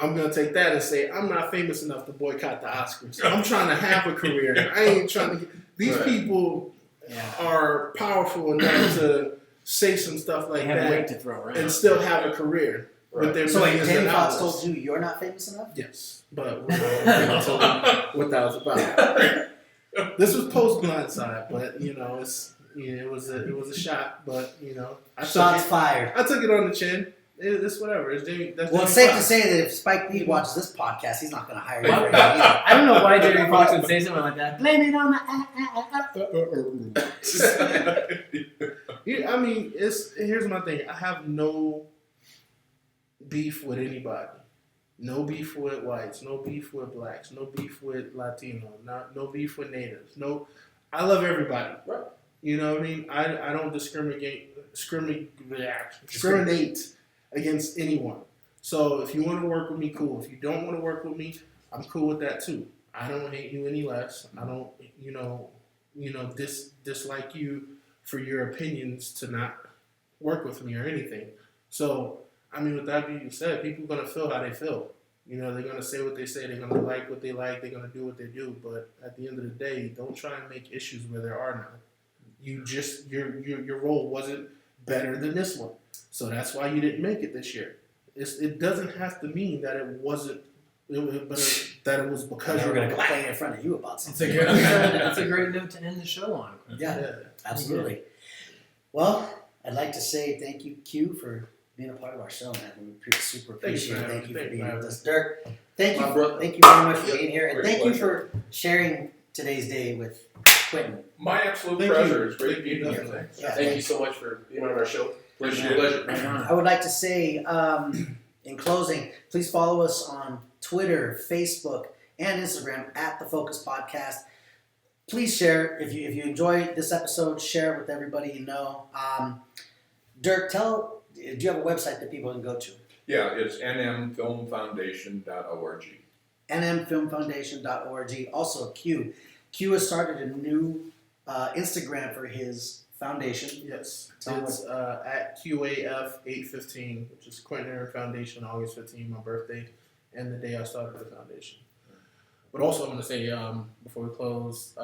I'm gonna take that and say I'm not famous enough to boycott the Oscars. I'm trying to have a career. I ain't trying to get these people are powerful enough to say some stuff like They have weight that to throw around and still have a career. Right. With their So wait, millions Jamie of Foxx dollars. told you you're not famous enough? Yes, but we're not gonna get into what that was about. This was post Blindside, but it was a shot, but Shots fired. I took it on the chin. It's whatever. It's Jamie. That's Well, Jamie it's safe to Foxx. say that if Spike Lee watches this podcast, he's not going to hire you. Well, for anything either. I don't know why Jerry Fox would say something like that. Blame it on the. Yeah, I mean, here's my thing. I have no beef with anybody. No beef with whites. No beef with blacks. No beef with Latino. No beef with natives. No, I love everybody. Right. You know what I mean? I don't discriminate against anyone. So if you want to work with me, cool. If you don't want to work with me, I'm cool with that too. I don't hate you any less. I don't, dislike you for your opinions to not work with me or anything. So, I mean, with that being said, people are going to feel how they feel. They're going to say what they say. They're going to like what they like. They're going to do what they do. But at the end of the day, don't try and make issues where there are none. Your role wasn't better than this one. So that's why you didn't make it this year. It doesn't have to mean that it wasn't, that it was because We're you going were to black. complain in front of you about It's something. a great note to end the show on. Yeah, absolutely. Well, I'd like to say thank you, Q, for being a part of our show, man. We super appreciate it. Thank you for being with us. Dirk, thank you very much for being here. And thank you for sharing today's day with Quinton. My absolute Thank pleasure. you. It's great Thank you, meeting you. definitely. Thanks. Yeah, Thank you so much for being on our show. Appreciate it. Pleasure. Right on. I would like to say, in closing, please follow us on Twitter, Facebook, and Instagram at The Focus Podcast. Please share. If you enjoyed this episode, share it with everybody you know. Dirk, do you have a website that people can go to? Yeah, it's nmfilmfoundation.org. nmfilmfoundation.org. Also, Q has started a new Instagram for his foundation. Yes, Tell it's at QAF815, which is Quinton Aaron Foundation, August 15, my birthday, and the day I started the foundation. But also, I'm going to say, before we close,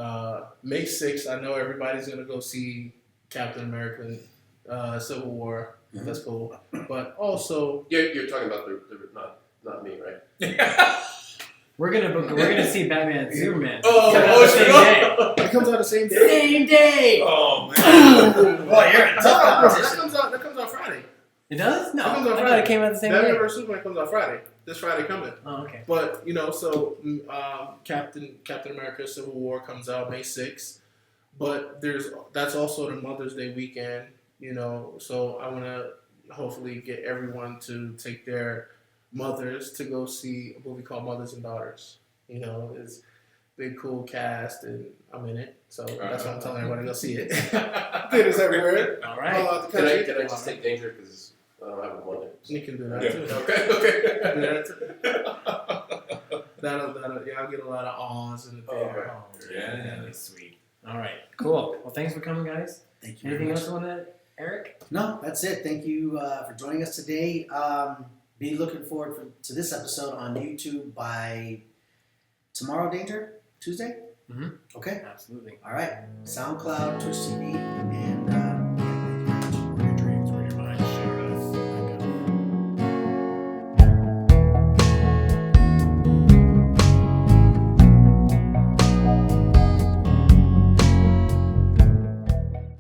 May 6th, I know everybody's going to go see Captain America Civil War. Mhm. That's cool. But also, You're talking about the not me, right? We're gonna see Batman and Superman. Oh, Coming out the same day. it comes out the same day. Same day. Oh, man. Well, you're in tough competition. That comes out Friday. It does? No, It comes out I thought Friday. it came out the same Batman day. vs Superman comes out Friday. This Friday coming. Oh, okay. But so Captain America: Civil War comes out May 6th. But that's also the Mother's Day weekend. So I want to hopefully get everyone to take their mothers to go see a movie called Mothers and Daughters. It's big cool cast and I'm in it. So that's why I'm telling everybody to go see it. Theaters everywhere. All All right. out the Can country. I just take danger because I don't have a mother? You can do that Yeah. too. Okay. Do that too. I'll get a lot of awes in the theater. Oh, Yeah. really sweet. All right, cool. Well, thanks for coming, guys. Thank you. Anything very else much. you want to, Eric? No, that's it. Thank you for joining us today. Be looking forward to this episode on YouTube by tomorrow, Danger? Tuesday? Mm-hmm. Okay. Absolutely. All right. SoundCloud, Twitch TV, and